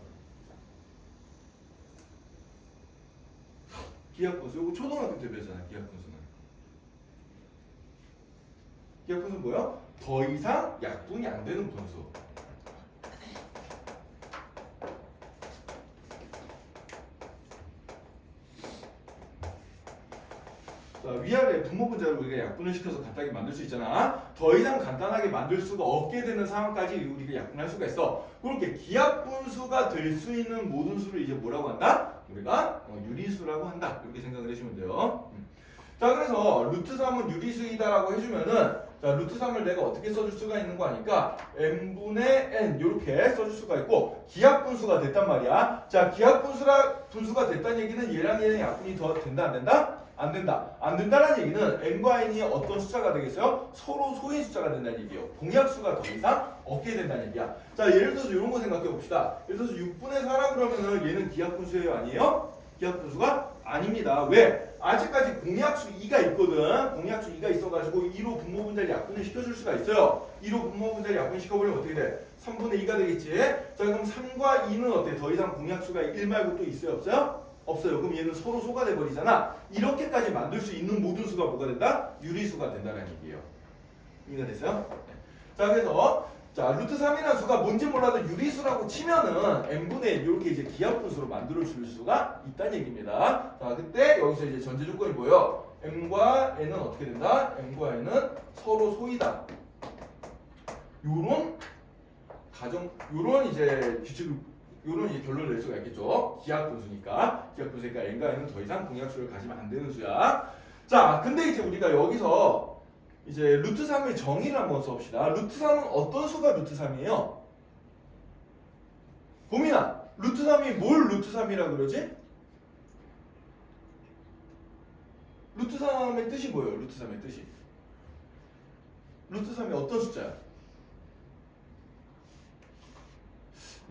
기하분수, 이거 초등학교 때 배웠잖아. 기하분수는. 기하분수는 뭐야? 더 이상 약분이 안 되는 분수. 자, 위아래 분모 분자를 우리가 약분을 시켜서 간단하게 만들 수 있잖아. 더 이상 간단하게 만들 수가 없게 되는 상황까지 우리가 약분할 수가 있어. 그렇게 기하분수가 될 수 있는 모든 수를 이제 뭐라고 한다? 우리가 유리수라고 한다. 이렇게 생각을 해주면 돼요. 자, 그래서 루트 3은 유리수이다라고 해주면은, 자, 루트 3을 내가 어떻게 써줄 수가 있는 거 아니까 n분의 n 이렇게 써줄 수가 있고, 기하분수가 됐단 말이야. 자, 분수가 됐다는 얘기는 얘랑 얘랑 약분이 더 된다 안 된다? 안 된다. 안 된다는 얘기는 n과 n이 어떤 숫자가 되겠어요? 서로 소인 숫자가 된다는 얘기예요. 공약수가 더 이상 없게 된다는 얘기야. 자, 예를 들어서 이런 거 생각해 봅시다. 예를 들어서 6분의 4라 그러면은 얘는 기하분수예요, 아니에요? 기하분수가 아닙니다. 왜? 아직까지 공약수 2가 있거든. 공약수 2가 있어가지고 2로 분모분자를 약분을 시켜줄 수가 있어요. 2로 분모분자를 약분 시켜버리면 어떻게 돼? 3분의 2가 되겠지. 자, 그럼 3과 2는 어때? 더 이상 공약수가 1 말고 또 있어요, 없어요? 없어요. 그럼 얘는 서로 소가 돼버리잖아. 이렇게까지 만들 수 있는 모든 수가 뭐가 된다? 유리수가 된다는 얘기예요. 이해가 됐어요? 네. 자, 그래서 자, 루트 3이라는 수가 뭔지 몰라도 유리수라고 치면은 n분의 1 이렇게 이제 기하분수로 만들어줄 수가 있다는 얘기입니다. 자, 그때 여기서 이제 전제 조건이 뭐예요? m과 n은 어떻게 된다? m과 n은 서로 소이다. 요런 이제 규칙을, 요런 이제 결론을 낼 수가 있겠죠. 기하분수니까 n과 n은 더 이상 공약수를 가지면 안 되는 수야. 자, 근데 이제 우리가 여기서 이제 루트 3의 정의를 한번 써봅시다. 루트 3은 어떤 수가 루트 3이에요? 고민아, 루트 3이 뭘 루트 3이라고 그러지? 루트 3의 뜻이 뭐예요? 루트 3의 뜻이. 루트 3이 어떤 숫자야?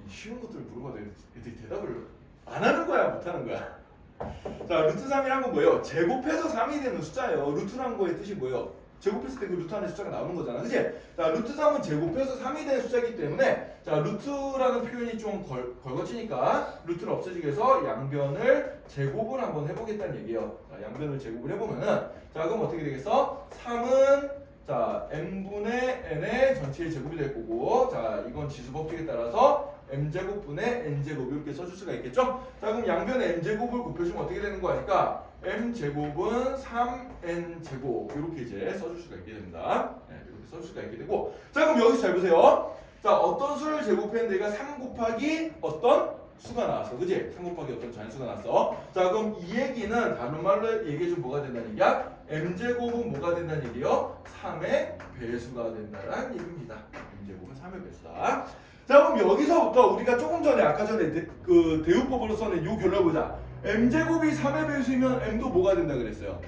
쉬운 것들을 물어봐도 애들이 대답을 안 하는 거야, 못 하는 거야? 자, 루트 3이란 건 뭐예요? 제곱해서 3이 되는 숫자예요. 루트라는 거의 뜻이 뭐예요? 제곱했을 때 그 루트 안에 숫자가 나오는 거잖아. 그치? 자, 루트 3은 제곱해서 3이 되는 숫자이기 때문에 자, 루트라는 표현이 좀 걸거치니까 루트를 없애주기 위해서 양변을 제곱을 한번 해보겠다는 얘기예요. 자, 양변을 제곱을 해보면은 자, 그럼 어떻게 되겠어? 3은 자, m분의 n의 전체의 제곱이 될 거고 자, 이건 지수법칙에 따라서 m제곱분의 n제곱 이렇게 써줄 수가 있겠죠? 자, 그럼 양변에 m제곱을 곱해주면 어떻게 되는 거 아니까 m제곱은 3n제곱 이렇게 이제 써줄 수가 있게 됩니다. 네, 이렇게 써줄 수가 있게 되고 자, 그럼 여기서 잘 보세요. 자, 어떤 수를 제곱했는데 얘가 3 곱하기 어떤 수가 나왔어. 그지? 3 곱하기 어떤 자연수가 나왔어. 자, 그럼 이 얘기는 다른 말로 얘기해주면 뭐가 된다는 얘기야? m제곱은 뭐가 된다는 얘기요? 3의 배수가 된다는 얘기입니다. m제곱은 3의 배수다. 자, 그럼 여기서부터 우리가 조금 전에 아까 전에 그 대우법으로 써낸 요 결론을 보자. m제곱이 3의 배수이면 m도 뭐가 된다 그랬어요?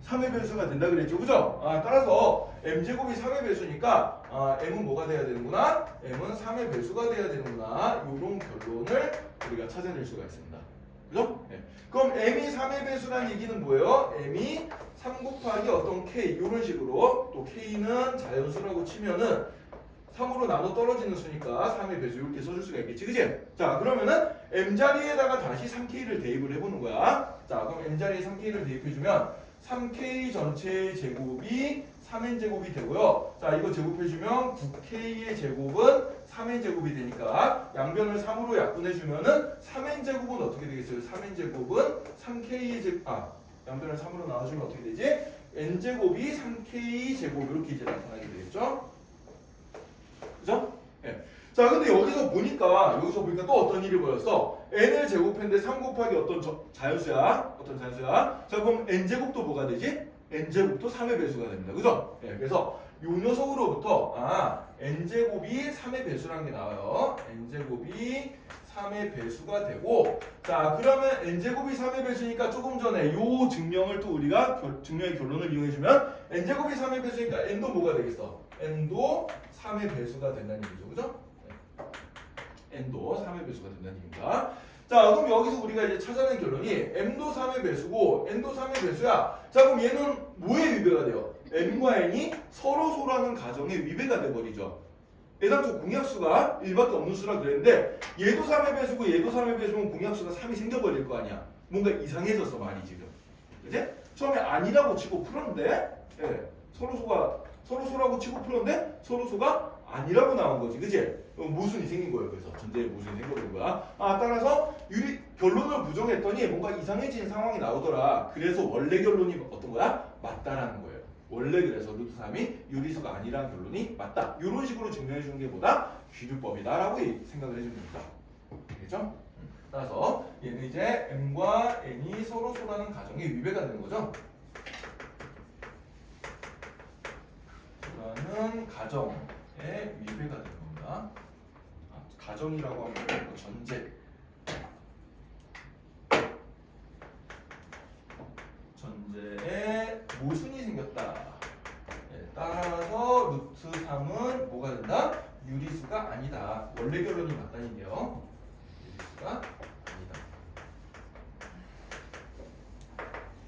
3의 배수가 된다 그랬죠. 그죠? 따라서 m제곱이 3의 배수니까 m은 뭐가 돼야 되는구나? m은 3의 배수가 돼야 되는구나. 이런 결론을 우리가 찾아낼 수가 있습니다. 그죠? 네. 그럼 m이 3의 배수란 얘기는 뭐예요? m이 3 곱하기 어떤 k 이런 식으로 또 k는 자연수라고 치면은 3으로 나눠 떨어지는 수니까 3의 배수 이렇게 써줄 수가 있겠지, 그치? 자, 그러면은 m자리에다가 다시 3k를 대입을 해보는 거야. 자, 그럼 m자리에 3k를 대입해주면 3k 전체의 제곱이 3n제곱이 되고요. 자, 이거 제곱해주면 9k의 제곱은 3n제곱이 되니까 양변을 3으로 약분해주면은 3n제곱은 어떻게 되겠어요? 3n제곱은 3k의 제곱, 양변을 3으로 나눠주면 어떻게 되지? n제곱이 3k 제곱 이렇게 이제 나타나게 되겠죠? 그죠? 예. 자, 근데 여기서 보니까 또 어떤 일이 벌었어? n을 제곱했는데 3 곱하기 어떤 자연수야? 어떤 자연수야? 자, 그럼 n제곱도 뭐가 되지? n제곱도 3의 배수가 됩니다. 그죠? 예. 그래서 요 녀석으로부터 n제곱이 3의 배수라는 게 나와요. n제곱이 3의 배수가 되고 자, 그러면 n제곱이 3의 배수니까 조금 전에 요 증명을 또 우리가 증명의 결론을 이용해주면 n제곱이 3의 배수니까 n도 뭐가 되겠어? n도 3의 배수가 된다는 얘기죠. 그죠? 네. n도 3의 배수가 된다는 얘기입니다. 자, 그럼 여기서 우리가 이제 찾아낸 결론이 m도 3의 배수고 n도 3의 배수야. 자, 그럼 얘는 뭐의 위배가 돼요? m과 n이 서로라는 가정의 위배가 돼버리죠. 애당초 공약수가 1밖에 없는 수라 그랬는데 얘도 3의 배수고 얘도 3의 배수면 공약수가 3이 생겨버릴 거 아니야. 뭔가 이상해졌어 말이 지금. 그치? 처음에 아니라고 치고 풀었는데 서로소라고 치고 풀었는데 서로소가 아니라고 나온 거지. 그치? 모순이 생긴 거예요. 그래서 전제의 모순이 생겨버린 거야. 결론을 부정했더니 뭔가 이상해진 상황이 나오더라. 그래서 원래 결론이 어떤 거야? 맞다라는 거예요. 원래 그래서 루트 3이 유리수가 아니라는 결론이 맞다. 이런 식으로 증명해 주는 게 뭐다? 귀류법이다라고 생각을 해주면 됩니다. 알겠죠? 따라서 얘는 이제 m과 n이 서로라는 가정의 위배가 되는 거죠. 라는 가정의 위배가 되는 겁니다. 가정이라고 하면 전제에 모순이 생겼다. 네, 따라서 루트 3은 뭐가 된다? 유리수가 아니다. 원래 결론이 맞다는 얘기예요. 유리수가 아니다.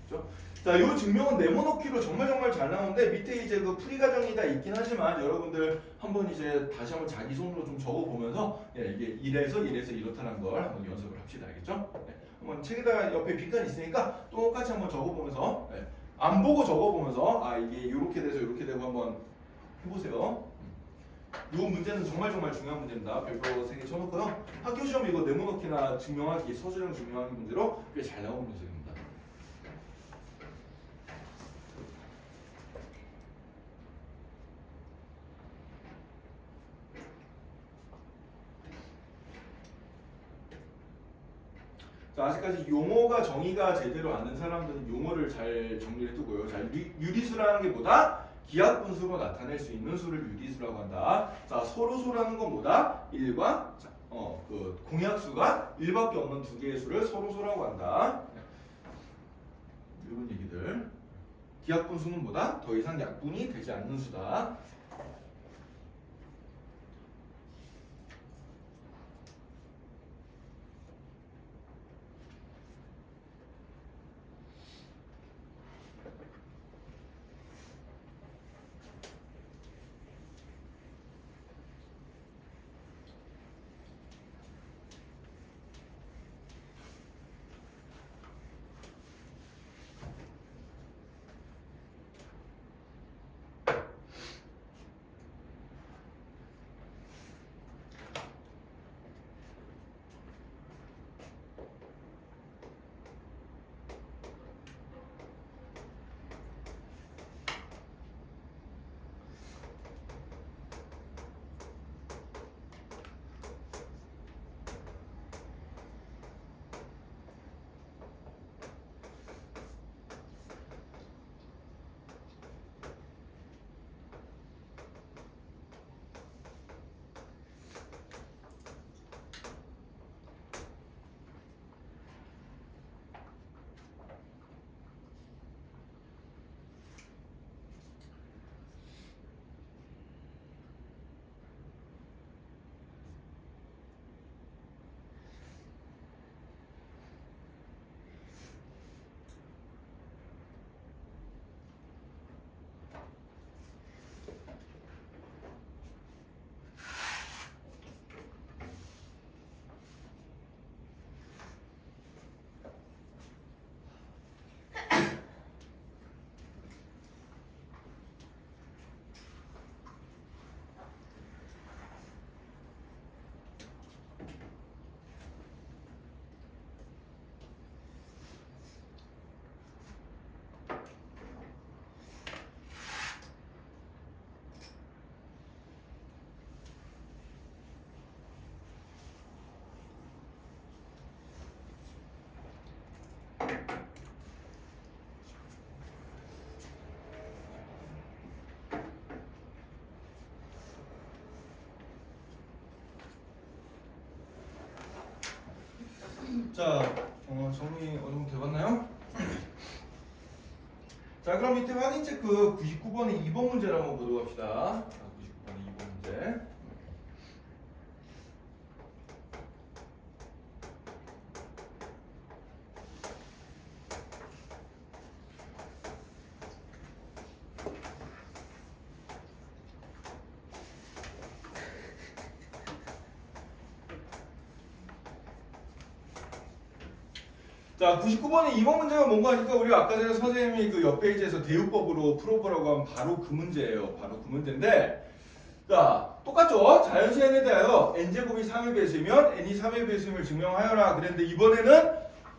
그렇죠? 자, 이 증명은 네모넣기로 정말 잘 나오는데 밑에 이제 그 풀이 과정이 다 있긴 하지만 여러분들 한번 이제 다시 한번 자기 손으로 좀 적어보면서 이게 이래서 이렇다는 걸 한번 연습을 합시다. 알겠죠? 네. 한번 책에다가 옆에 빈칸 있으니까 똑같이 한번 적어보면서 안 보고 적어보면서 이게 이렇게 돼서 이렇게 되고 한번 해보세요. 이 문제는 정말 중요한 문제입니다. 별표 3개 쳐놓고요. 학교 시험 이거 네모넣기나 증명하기, 서술형 증명하기 문제로 꽤 잘 나오는 문제입니다. 자, 아직까지 용어가 정의가 제대로 안 된 사람들은 용어를 잘 정리해 두고요. 자, 유리수라는 게 뭐다? 기하분수로 나타낼 수 있는 수를 유리수라고 한다. 자, 서로소라는 건 뭐다? 1과 그 공약수가 1밖에 없는 두 개의 수를 서로소라고 한다. 이런 얘기들. 기하분수는 뭐다? 더 이상 약분이 되지 않는 수다. 자, 정리 어느 정도 돼봤나요? 자, 그럼 밑에 확인 체크 99번의 2번 문제를 한번 보도록 합시다. 99번의 2번 문제. 자, 99번의 2번 문제가 뭔가 하니까 우리가 아까 전에 선생님이 그 옆 페이지에서 대우법으로 풀어보라고 하면 바로 그 문제예요. 바로 그 문제인데, 자, 똑같죠? 자연수 n에 대하여 n제곱이 3의 배수이면 n이 3의 배수임을 증명하여라 그랬는데 이번에는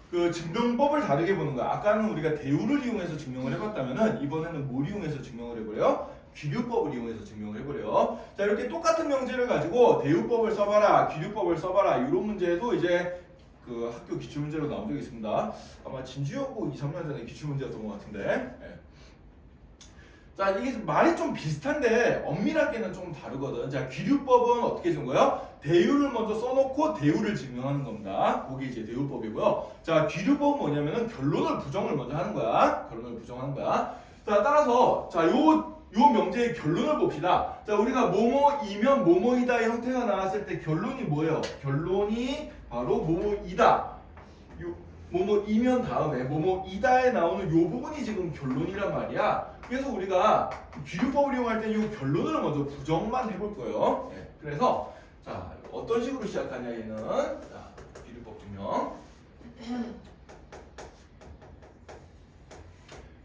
그 증명법을 다르게 보는 거야. 아까는 우리가 대우를 이용해서 증명을 해봤다면은 이번에는 뭘 이용해서 증명을 해버려요? 귀류법을 이용해서 증명을 해버려요. 자, 이렇게 똑같은 명제를 가지고 대우법을 써봐라, 귀류법을 써봐라 이런 문제도 이제 그 학교 기출문제로 나온 적이 있습니다. 아마 진주여고 2, 3년 전에 기출문제였던 것 같은데. 네. 자, 이게 말이 좀 비슷한데 엄밀하게는 좀 다르거든. 자, 귀류법은 어떻게 준 거예요? 대우를 먼저 써놓고 대우를 증명하는 겁니다. 그게 이제 대우법이고요. 자, 귀류법은 뭐냐면은 결론을 부정을 먼저 하는 거야. 결론을 부정하는 거야. 자, 따라서 자, 요 명제의 결론을 봅시다. 자, 우리가 뭐뭐이면 뭐뭐이다의 형태가 나왔을 때 결론이 뭐예요? 결론이 바로 뭐뭐이다. 뭐뭐이면 다음에 뭐뭐이다에 나오는 요 부분이 지금 결론이란 말이야. 그래서 우리가 귀류법을 이용할 때 이 결론을 먼저 부정만 해볼 거예요. 네. 그래서 자, 어떤 식으로 시작하냐 얘는. 자, 귀류법 증명.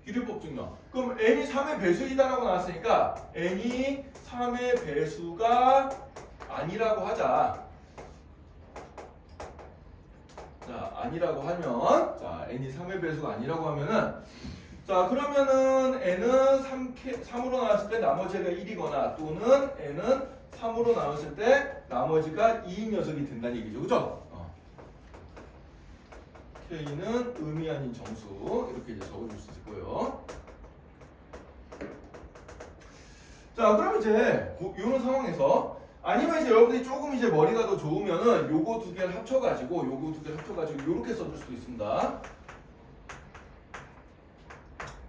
귀류법 증명. 그럼 n이 3의 배수이다라고 나왔으니까 n이 3의 배수가 아니라고 하자. 자, 아니라고 하면, 자, n이 3의 배수가 아니라고 하면은, 자, 그러면은 n은 3으로 나왔을 때 나머지가 1이거나 또는 n은 3으로 나왔을 때 나머지가 2인 녀석이 된다는 얘기죠. 그죠? K는 의미 아닌 정수 이렇게 이제 적어줄 수 있을 거예요. 자, 그럼 이제 이런 상황에서 아니면 이제 여러분들이 조금 이제 머리가 더 좋으면은 요거 두 개를 합쳐가지고 요렇게 써줄 수도 있습니다.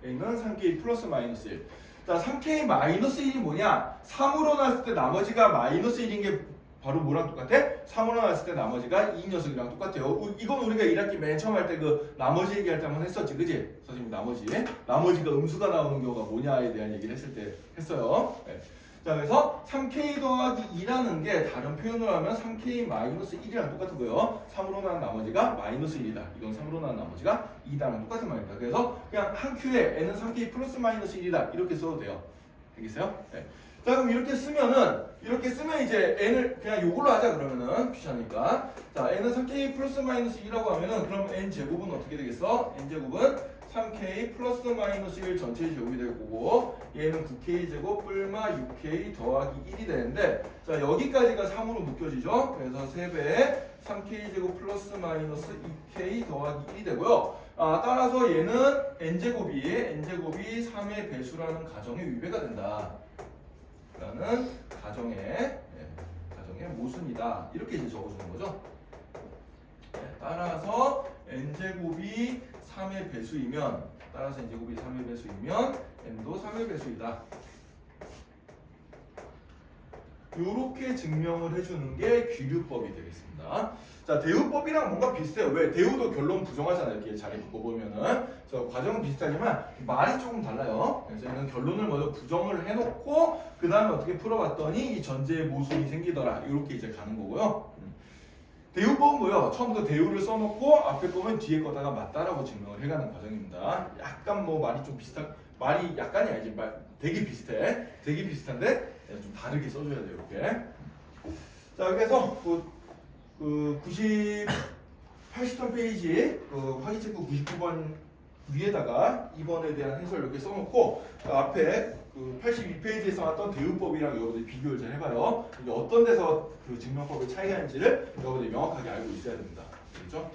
A는 3K 플러스 마이너스 1. 자, 3K 마이너스 1이 뭐냐? 3으로 나왔을 때 나머지가 마이너스 1인 게 바로 뭐랑 똑같아? 3으로 나왔을 때 나머지가 2 녀석이랑 똑같아요. 이건 우리가 1학기 맨 처음 할 때 그 나머지 얘기할 때 한번 했었지, 그지? 선생님 나머지가 음수가 나오는 경우가 뭐냐에 대한 얘기를 했을 때 했어요. 네. 자, 그래서 3K 더하기 2라는 게 다른 표현으로 하면 3K 마이너스 1이랑 똑같은 거예요. 3으로 나온 나머지가 마이너스 1이다. 이건 3으로 나온 나머지가 2다랑 똑같은 말입니다. 그래서 그냥 한 큐에 n은 3K 플러스 마이너스 1이다. 이렇게 써도 돼요. 알겠어요? 네. 자, 그럼 이렇게 쓰면 이제 n을 그냥 요걸로 하자 그러면은 귀찮으니까. 자, n은 3k 플러스 마이너스 2라고 하면은 그럼 n 제곱은 어떻게 되겠어? n 제곱은 3k 플러스 마이너스 1 전체 제곱이 될 거고 얘는 9k 제곱 뿔마 6k 더하기 1이 되는데 자, 여기까지가 3으로 묶여지죠? 그래서 3배에 3k 제곱 플러스 마이너스 2k 더하기 1이 되고요. 따라서 얘는 n제곱이 3의 배수라는 가정의 위배가 된다. 라는 가정의 모순이다. 이렇게 이제 적어주는 거죠. 네, 따라서 n제곱이 3의 배수이면 n도 3의 배수이다. 요렇게 증명을 해주는 게 귀류법이 되겠습니다. 자, 대우법이랑 뭔가 비슷해요. 왜? 대우도 결론 부정하잖아요. 이렇게 자리 묶어보면은. 저 과정은 비슷하지만 말이 조금 달라요. 그래서 얘는 결론을 먼저 부정을 해놓고 그 다음에 어떻게 풀어봤더니 이 전제의 모순이 생기더라. 이렇게 이제 가는 거고요. 대우법은 뭐예요? 처음부터 대우를 써놓고 앞에 거면 뒤에 거다가 맞다라고 증명을 해가는 과정입니다. 약간 뭐 말이 좀 말이 약간이 아니지. 되게 비슷해. 되게 비슷한데 좀 다르게 써줘야 돼요. 이렇게. 자, 그래서 그 80번 페이지 확인체크 99번 위에다가 2번에 대한 해설 이렇게 써놓고 그 앞에 그 82페이지에 써놨던 대우법이랑 여러분들이 비교를 잘 해봐요. 이게 어떤 데서 그 증명법의 차이가 있는지를 여러분들이 명확하게 알고 있어야 됩니다. 그렇죠?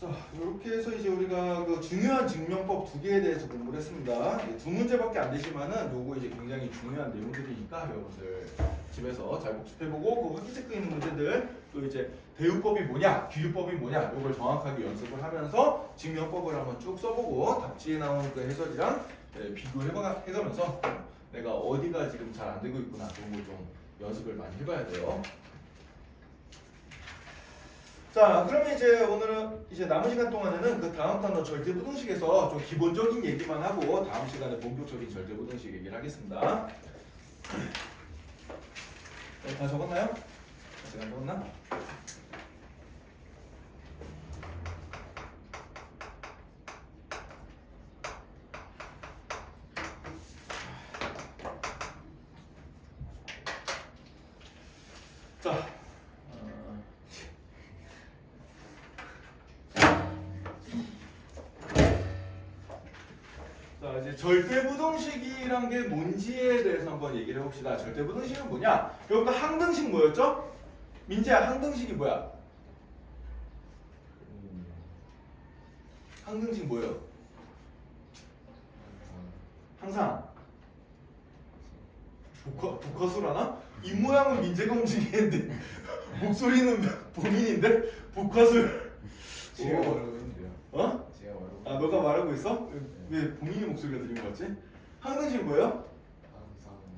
자, 이렇게 해서 이제 우리가 그 중요한 증명법 두 개에 대해서 공부를 했습니다. 두 문제밖에 안 되지만은 요거 이제 굉장히 중요한 내용들이니까 여러분들 집에서 잘 복습해보고 그 확인 체크 있는 문제들 또 이제 대우법이 뭐냐, 비유법이 뭐냐 요걸 정확하게 연습을 하면서 증명법을 한번 쭉 써보고 답지에 나오는 그 해설이랑 비교해가면서 내가 어디가 지금 잘 안 되고 있구나 그런 걸 좀 연습을 많이 해봐야 돼요. 자, 그러면 이제 오늘은 이제 남은 시간 동안에는 그 다음 단어 절대부등식에서 좀 기본적인 얘기만 하고 다음 시간에 본격적인 절대부등식 얘기를 하겠습니다. 다 적었나요? 제가 안 적었나? 자. 자, 이제 절대부등식이란 게 뭔지에 대해서 한번 얘기를 해봅시다. 절대부등식은 뭐냐? 여러분들 항등식 뭐였죠? 민재야, 항등식이 뭐야? 항등식 뭐예요? 항상 복화술하나? 입모양은 민재가 움직이는데 목소리는 본인인데? 복화술 제가 말하고 있는데요. 어? 제가 말하고. 아, 너가 말하고 있어? 왜 본인이 목소리가 들린 것 같지? 항등식 뭐예요?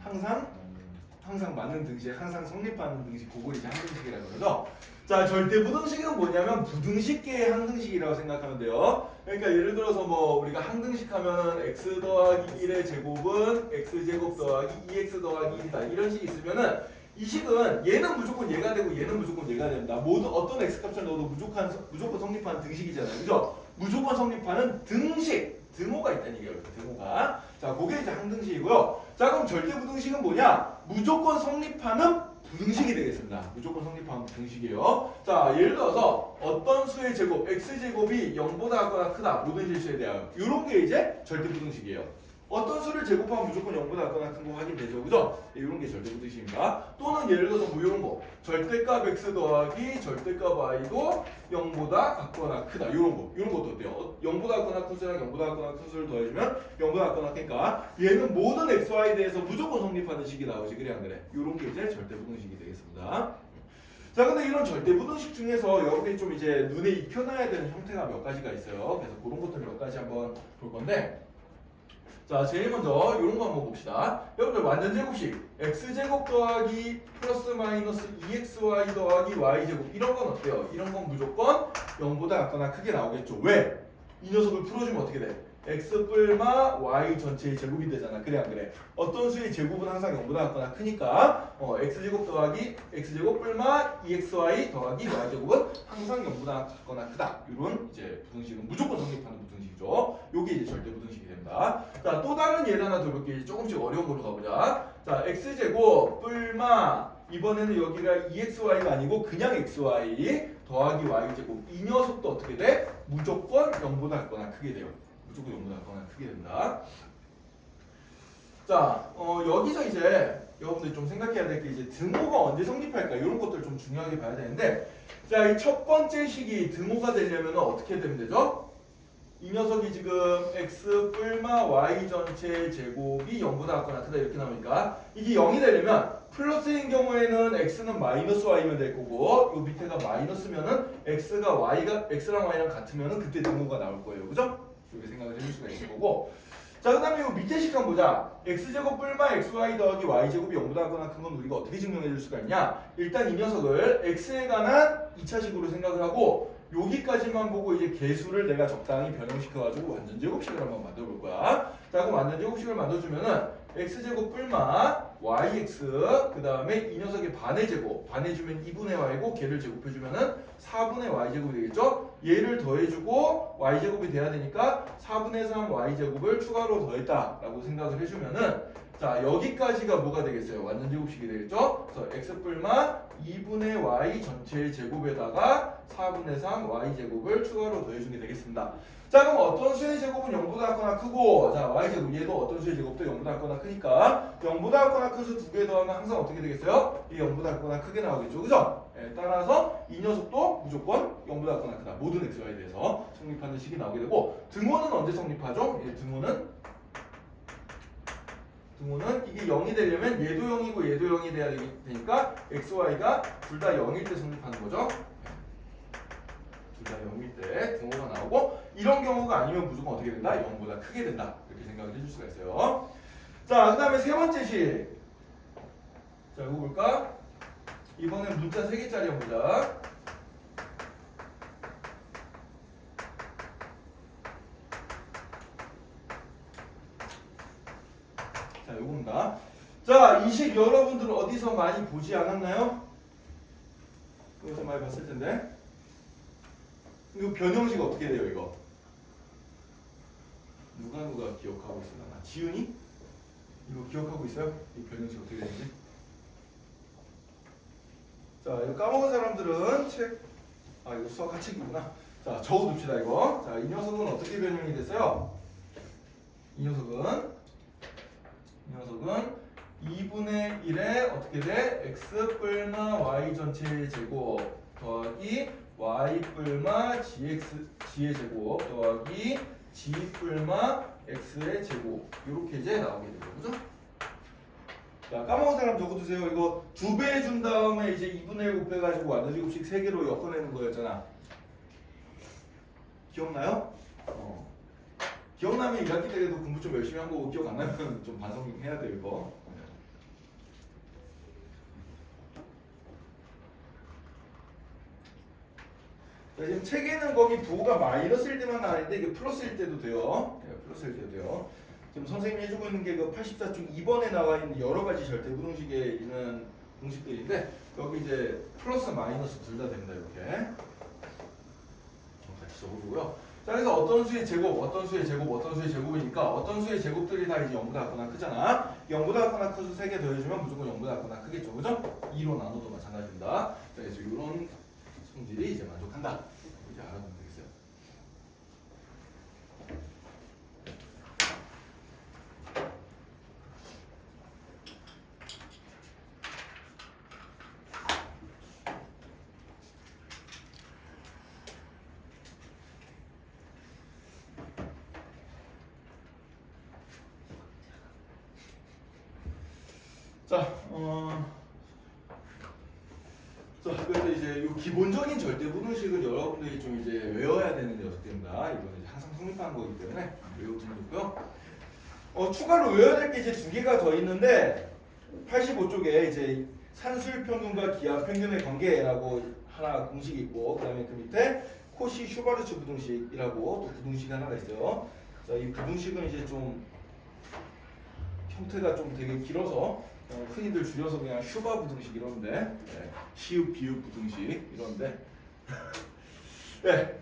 항상 맞는 등식, 항상 성립하는 등식, 그걸 이제 항등식이라고 그러죠. 자, 절대부등식은 뭐냐면 부등식계의 항등식이라고 생각하면 돼요. 그러니까 예를 들어서 뭐 우리가 항등식 하면은 x 더하기 1의 제곱은 x제곱 더하기 2x 더하기 1이다 이런 식이 있으면은 이 식은 얘는 무조건 얘가 되고 얘는 무조건 얘가 됩니다. 모든 어떤 x값을 넣어도 무조건 성립하는 등식이잖아요. 그죠? 무조건 성립하는 등식, 등호가 있다는 얘기예요. 등호가. 자, 그게 이제 항등식이고요. 자, 그럼 절대부등식은 뭐냐? 무조건 성립하는 부등식이 되겠습니다. 무조건 성립하는 부등식이에요. 자, 예를 들어서 어떤 수의 제곱, x제곱이 0보다 작거나 크다. 모든 실수에 대하여. 이런 게 이제 절대부등식이에요. 어떤 수를 제곱하면 무조건 0보다 작거나 큰 거 확인되죠. 그죠? 이런 게 절대부등식입니다. 또는 예를 들어서 뭐 이런 거. 절대값 x 더하기 절대값 y도 0보다 작거나 크다. 이런 거. 이런 것도 어때요? 0보다 작거나 큰 수랑 0보다 작거나 큰 수를 더해주면 0보다 작거나 크니까 얘는 모든 x, y에 대해서 무조건 성립하는 식이 나오지. 그래 안 그래? 이런 게 이제 절대부등식이 되겠습니다. 자, 근데 이런 절대부등식 중에서 여러분들이 좀 이제 눈에 익혀놔야 되는 형태가 몇 가지가 있어요. 그래서 그런 것들 몇 가지 한번 볼 건데, 자, 제일 먼저 이런 거 한번 봅시다. 여러분들 완전 제곱식 x제곱 더하기 플러스 마이너스 2xy 더하기 y제곱 이런 건 어때요? 이런 건 무조건 0보다 작거나 크게 나오겠죠. 왜? 이 녀석을 풀어주면 어떻게 돼? x 뿔마 y 전체의 제곱이 되잖아. 그래 안 그래? 어떤 수의 제곱은 항상 0보다 작거나 크니까 x제곱 더하기 x제곱 뿔마 2xy 더하기 y제곱은 항상 0보다 작거나 크다. 이런 이제 부등식은 무조건 성립하는 부등식이죠. 요게 이제 절대 부등식이 됩니다. 자, 또 다른 예를 하나 더 볼게요. 조금씩 어려운 걸로 가보자. 자, x제곱 뿔마 이번에는 여기가 2xy가 아니고 그냥 xy 더하기 y제곱 이 녀석도 어떻게 돼? 무조건 0보다 작거나 크게 돼요. 무조건 0보다 작거나 크게 된다. 자, 여기서 이제 여러분들이 좀 생각해야 될 게 이제 등호가 언제 성립할까 이런 것들 좀 중요하게 봐야 되는데, 자, 이 첫 번째 식이 등호가 되려면 어떻게 되면 되죠? 이 녀석이 지금 x 뿔마 y 전체 제곱이 0보다 작거나 크다 이렇게 나오니까 이게 0이 되려면 플러스인 경우에는 x는 마이너스 y면 될 거고 요 밑에가 마이너스면은 x랑 y랑 같으면은 그때 등호가 나올 거예요. 그죠? 이렇게 생각을 해줄 수가 있을 거고, 자, 그 다음에 요 밑에 식 한번 보자. x제곱 뿔마 xy 더하기 y제곱이 0보다 작거나 큰 건 우리가 어떻게 증명해 줄 수가 있냐? 일단 이 녀석을 x에 관한 2차식으로 생각을 하고 여기까지만 보고 이제 개수를 내가 적당히 변형시켜가지고 완전제곱식을 한번 만들어 볼 거야. 자, 그럼 완전제곱식을 만들어주면은 x제곱 뿔마 yx 그 다음에 이 녀석의 반의 제곱 반해주면 2분의 y고 걔를 제곱해주면은 4분의 y제곱이 되겠죠? 얘를 더해주고 y제곱이 돼야 되니까 4분의 3 y제곱을 추가로 더했다라고 생각을 해주면은 자, 여기까지가 뭐가 되겠어요? 완전제곱식이 되겠죠? 그래서 x 뿔마 2분의 y 전체의 제곱에다가 4분의 3 y제곱을 추가로 더해주는 게 되겠습니다. 자, 그럼 어떤 수의 제곱은 0보다 작거나 크고, 자, y제곱 얘도 어떤 수의 제곱도 0보다 작거나 크니까 0보다 작거나 큰 수 두 개 더하면 항상 어떻게 되겠어요? 이 0보다 작거나 크게 나오겠죠. 그죠? 따라서 이 녀석도 무조건 0보다 작거나 크다. 모든 xy에 대해서 성립하는 식이 나오게 되고 등호는 언제 성립하죠? 등호는 이게 0이 되려면 얘도 0이고 얘도 0이 돼야 되니까 xy가 둘 다 0일 때 성립하는 거죠. 둘 다 0일 때 등호가 나오고 이런 경우가 아니면 무조건 어떻게 된다? 0보다 크게 된다. 이렇게 생각을 해줄 수가 있어요. 자, 그 다음에 세 번째 식. 자, 이거 볼까? 이번엔 문자 3개짜리 해보자. 자, 요겁니다. 자, 이 식 여러분들 어디서 많이 보지 않았나요? 여기서 많이 봤을 텐데. 이거 변형식 어떻게 돼요, 이거? 누가 기억하고 있으려나? 지훈이? 이거 기억하고 있어요? 이 변형식 어떻게 되는지? 자, 이거 까먹은 사람들은 이거 수학 하책이구나. 자, 적어둡시다, 이거. 자, 이 녀석은 어떻게 변형이 됐어요? 이 녀석은 2분의 1에 어떻게 돼? x 뿔마 y 전체의 제곱 더하기 y 뿔마 g의 제곱 더하기 g 뿔마 x의 제곱 이렇게 이제 나오게 되죠, 그죠? 자, 까먹은 사람 적어두세요. 이거 2배 해준 다음에 이제 2분의 1 곱해가지고 완전제곱식 3개로 엮어내는 거였잖아. 기억나요? 기억나면 1학기 때도 공부 좀 열심히 한 거고 기억 안 나면 좀 반성해야 돼요, 이거. 자, 지금 책에는 거기 부호가 마이너스일 때만 나와있는데 이게 플러스일 때도 돼요. 플러스일 때도 돼요. 지금 선생님이 해주고 있는 게 그 84중 2번에 나와 있는 여러 가지 절대부등식에 있는 공식들인데 여기 이제 플러스 마이너스 둘 다 됩니다, 이렇게. 같이 적어주고요. 자, 그래서 어떤 수의 제곱, 어떤 수의 제곱, 어떤 수의 제곱이니까 어떤 수의 제곱들이 다 이제 0보다 작거나 크잖아. 0보다 작거나 커서 3개 더해주면 무조건 0보다 작거나 크겠죠, 그죠? 2로 나눠도 마찬가지입니다. 자, 그래서 이런 성질이 이제 만족한다. 이제 알아두면 되겠어요. 자, 그래서 이제 이 기본적인 절대부등식은 여러분들이 좀 이제 외워야 되는 녀석들입니다. 이거는 이제 항상 성립하는 거기 때문에 외우시면 좋고요. 추가로 외워야 될 게 이제 2개가 더 있는데 85쪽에 이제 산술 평균과 기하 평균의 관계라고 하나 공식이 있고 그다음에 그 밑에 코시 슈바르츠 부등식이라고 또 부등식이 하나가 있어요. 자, 이 부등식은 이제 좀 형태가 좀 되게 길어서 흔히들 줄여서 그냥 슈바 부등식 이러는데 시읍 비읍 부등식 이러는데 네,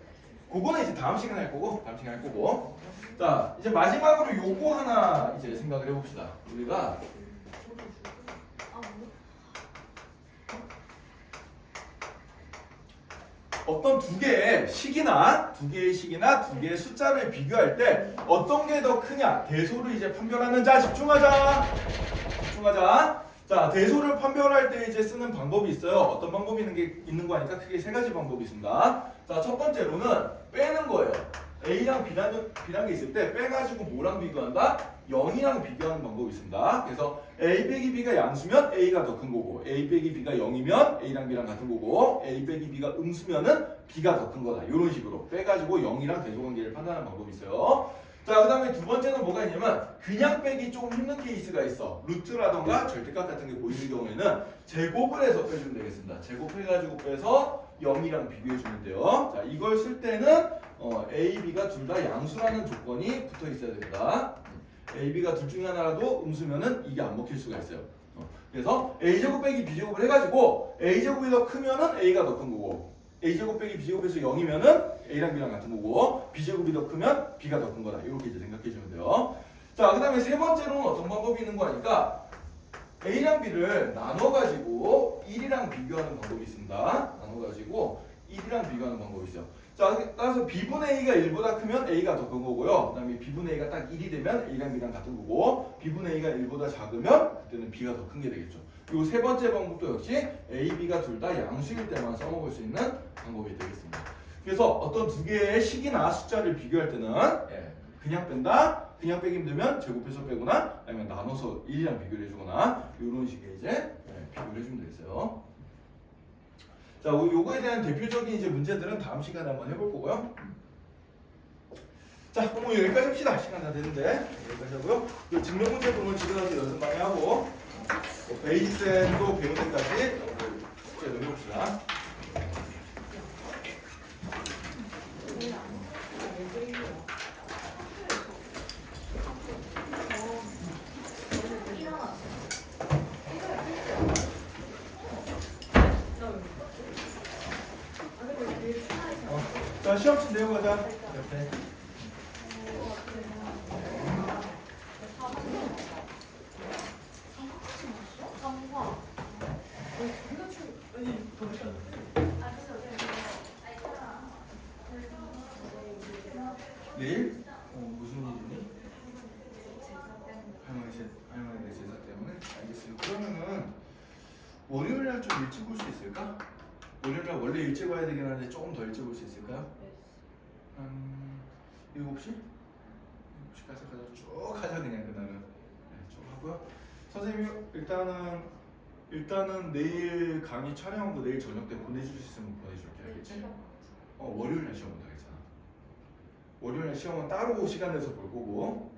그거는 이제 다음 시간에 할 거고 자, 이제 마지막으로 요거 하나 이제 생각을 해봅시다. 우리가 어떤 두 개의 식이나 두 개의 숫자를 비교할 때 어떤 게 더 크냐 대소를 이제 판별하는 자 집중하자. 자, 대소를 판별할 때 이제 쓰는 방법이 있어요. 어떤 방법이 있는 거 하니까 크게 3가지 방법이 있습니다. 자, 첫 번째로는 빼는 거예요. A랑 B라는 게 있을 때 빼가지고 뭐랑 비교한다? 0이랑 비교하는 방법이 있습니다. 그래서 A 빼기 B가 양수면 A가 더 큰 거고 A 빼기 B가 0이면 A랑 B랑 같은 거고 A 빼기 B가 음수면은 B가 더 큰 거다. 이런 식으로 빼가지고 0이랑 대소관계를 판단하는 방법이 있어요. 자, 그 다음에 두 번째는 뭐가 있냐면 그냥 빼기 조금 힘든 케이스가 있어. 루트라던가 절대값 같은 게 보이는 경우에는 제곱을 해서 빼주면 되겠습니다. 제곱해가지고 빼서 0이랑 비교해주면 돼요. 자, 이걸 쓸 때는 A, B가 둘 다 양수라는 조건이 붙어 있어야 됩니다. A, B가 둘 중에 하나라도 음수면은 이게 안 먹힐 수가 있어요. 그래서 A제곱 빼기 B제곱을 해가지고 A제곱이 더 크면은 A가 더 큰 거고 A제곱 빼기 B제곱에서 0이면은 A랑 B랑 같은 거고 B제곱이 더 크면 B가 더 큰 거다. 이렇게 이제 생각해 주면 돼요. 자, 그 다음에 세 번째로는 어떤 방법이 있는 거 하니까 A랑 B를 나눠가지고 1이랑 비교하는 방법이 있습니다. 나눠가지고 1 B랑 비교하는 방법이 있어요. 자, 따라서 B분의 A가 1보다 크면 A가 더 큰 거고요. 그 다음에 B분의 A가 딱 1이 되면 A랑 B랑 같은 거고, B분의 A가 1보다 작으면 그때는 B가 더 큰 게 되겠죠. 그리고 세 번째 방법도 역시 A, B가 둘 다 양수일 때만 써먹을 수 있는 방법이 되겠습니다. 그래서 어떤 두 개의 식이나 숫자를 비교할 때는 그냥 뺀다, 그냥 빼기 힘들면 제곱해서 빼거나 아니면 나눠서 1이랑 비교를 해주거나 이런 식의 이제 비교를 해주면 되겠어요. 자, 요거에 대한 대표적인 이제 문제들은 다음 시간에 한번 해볼 거고요. 자, 그럼 여기까지 합시다. 시간 다 됐는데 여기까지 하고요. 그 증명 문제 보면 집에 가서 연습 많이 하고 베이스도 배우는 데까지 숙제 좀 해봅시다. 자, 시험지 내고 가자. 옆에. 내일? 무슨 일이니? 할머니 제사 때문에? 알겠어요. 그러면은 월요일 날 좀 일찍 올 수 있을까? 월요일 날 원래 일찍 와야 되긴 하는데 조금 더 일찍 올 수 있을까요? 한 7시? 7시까지 가자. 쭉 하자 그냥 그날은. 네, 쭉 하고요. 선생님이 일단은 내일 강의 촬영도 내일 저녁 때 보내줄 수 있으면 보내줄게. 알겠지? 월요일 날 시험 못하겠잖아. 월요일 날 시험은 따로 시간 내서 볼 거고,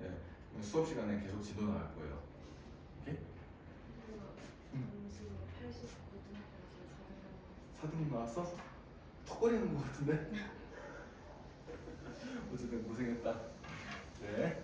수업 시간에 계속 진도 나갈 거예요. 오케이? 4등급 나왔어? 턱걸이는 것 같은데? 어쨌든 고생했다. 네.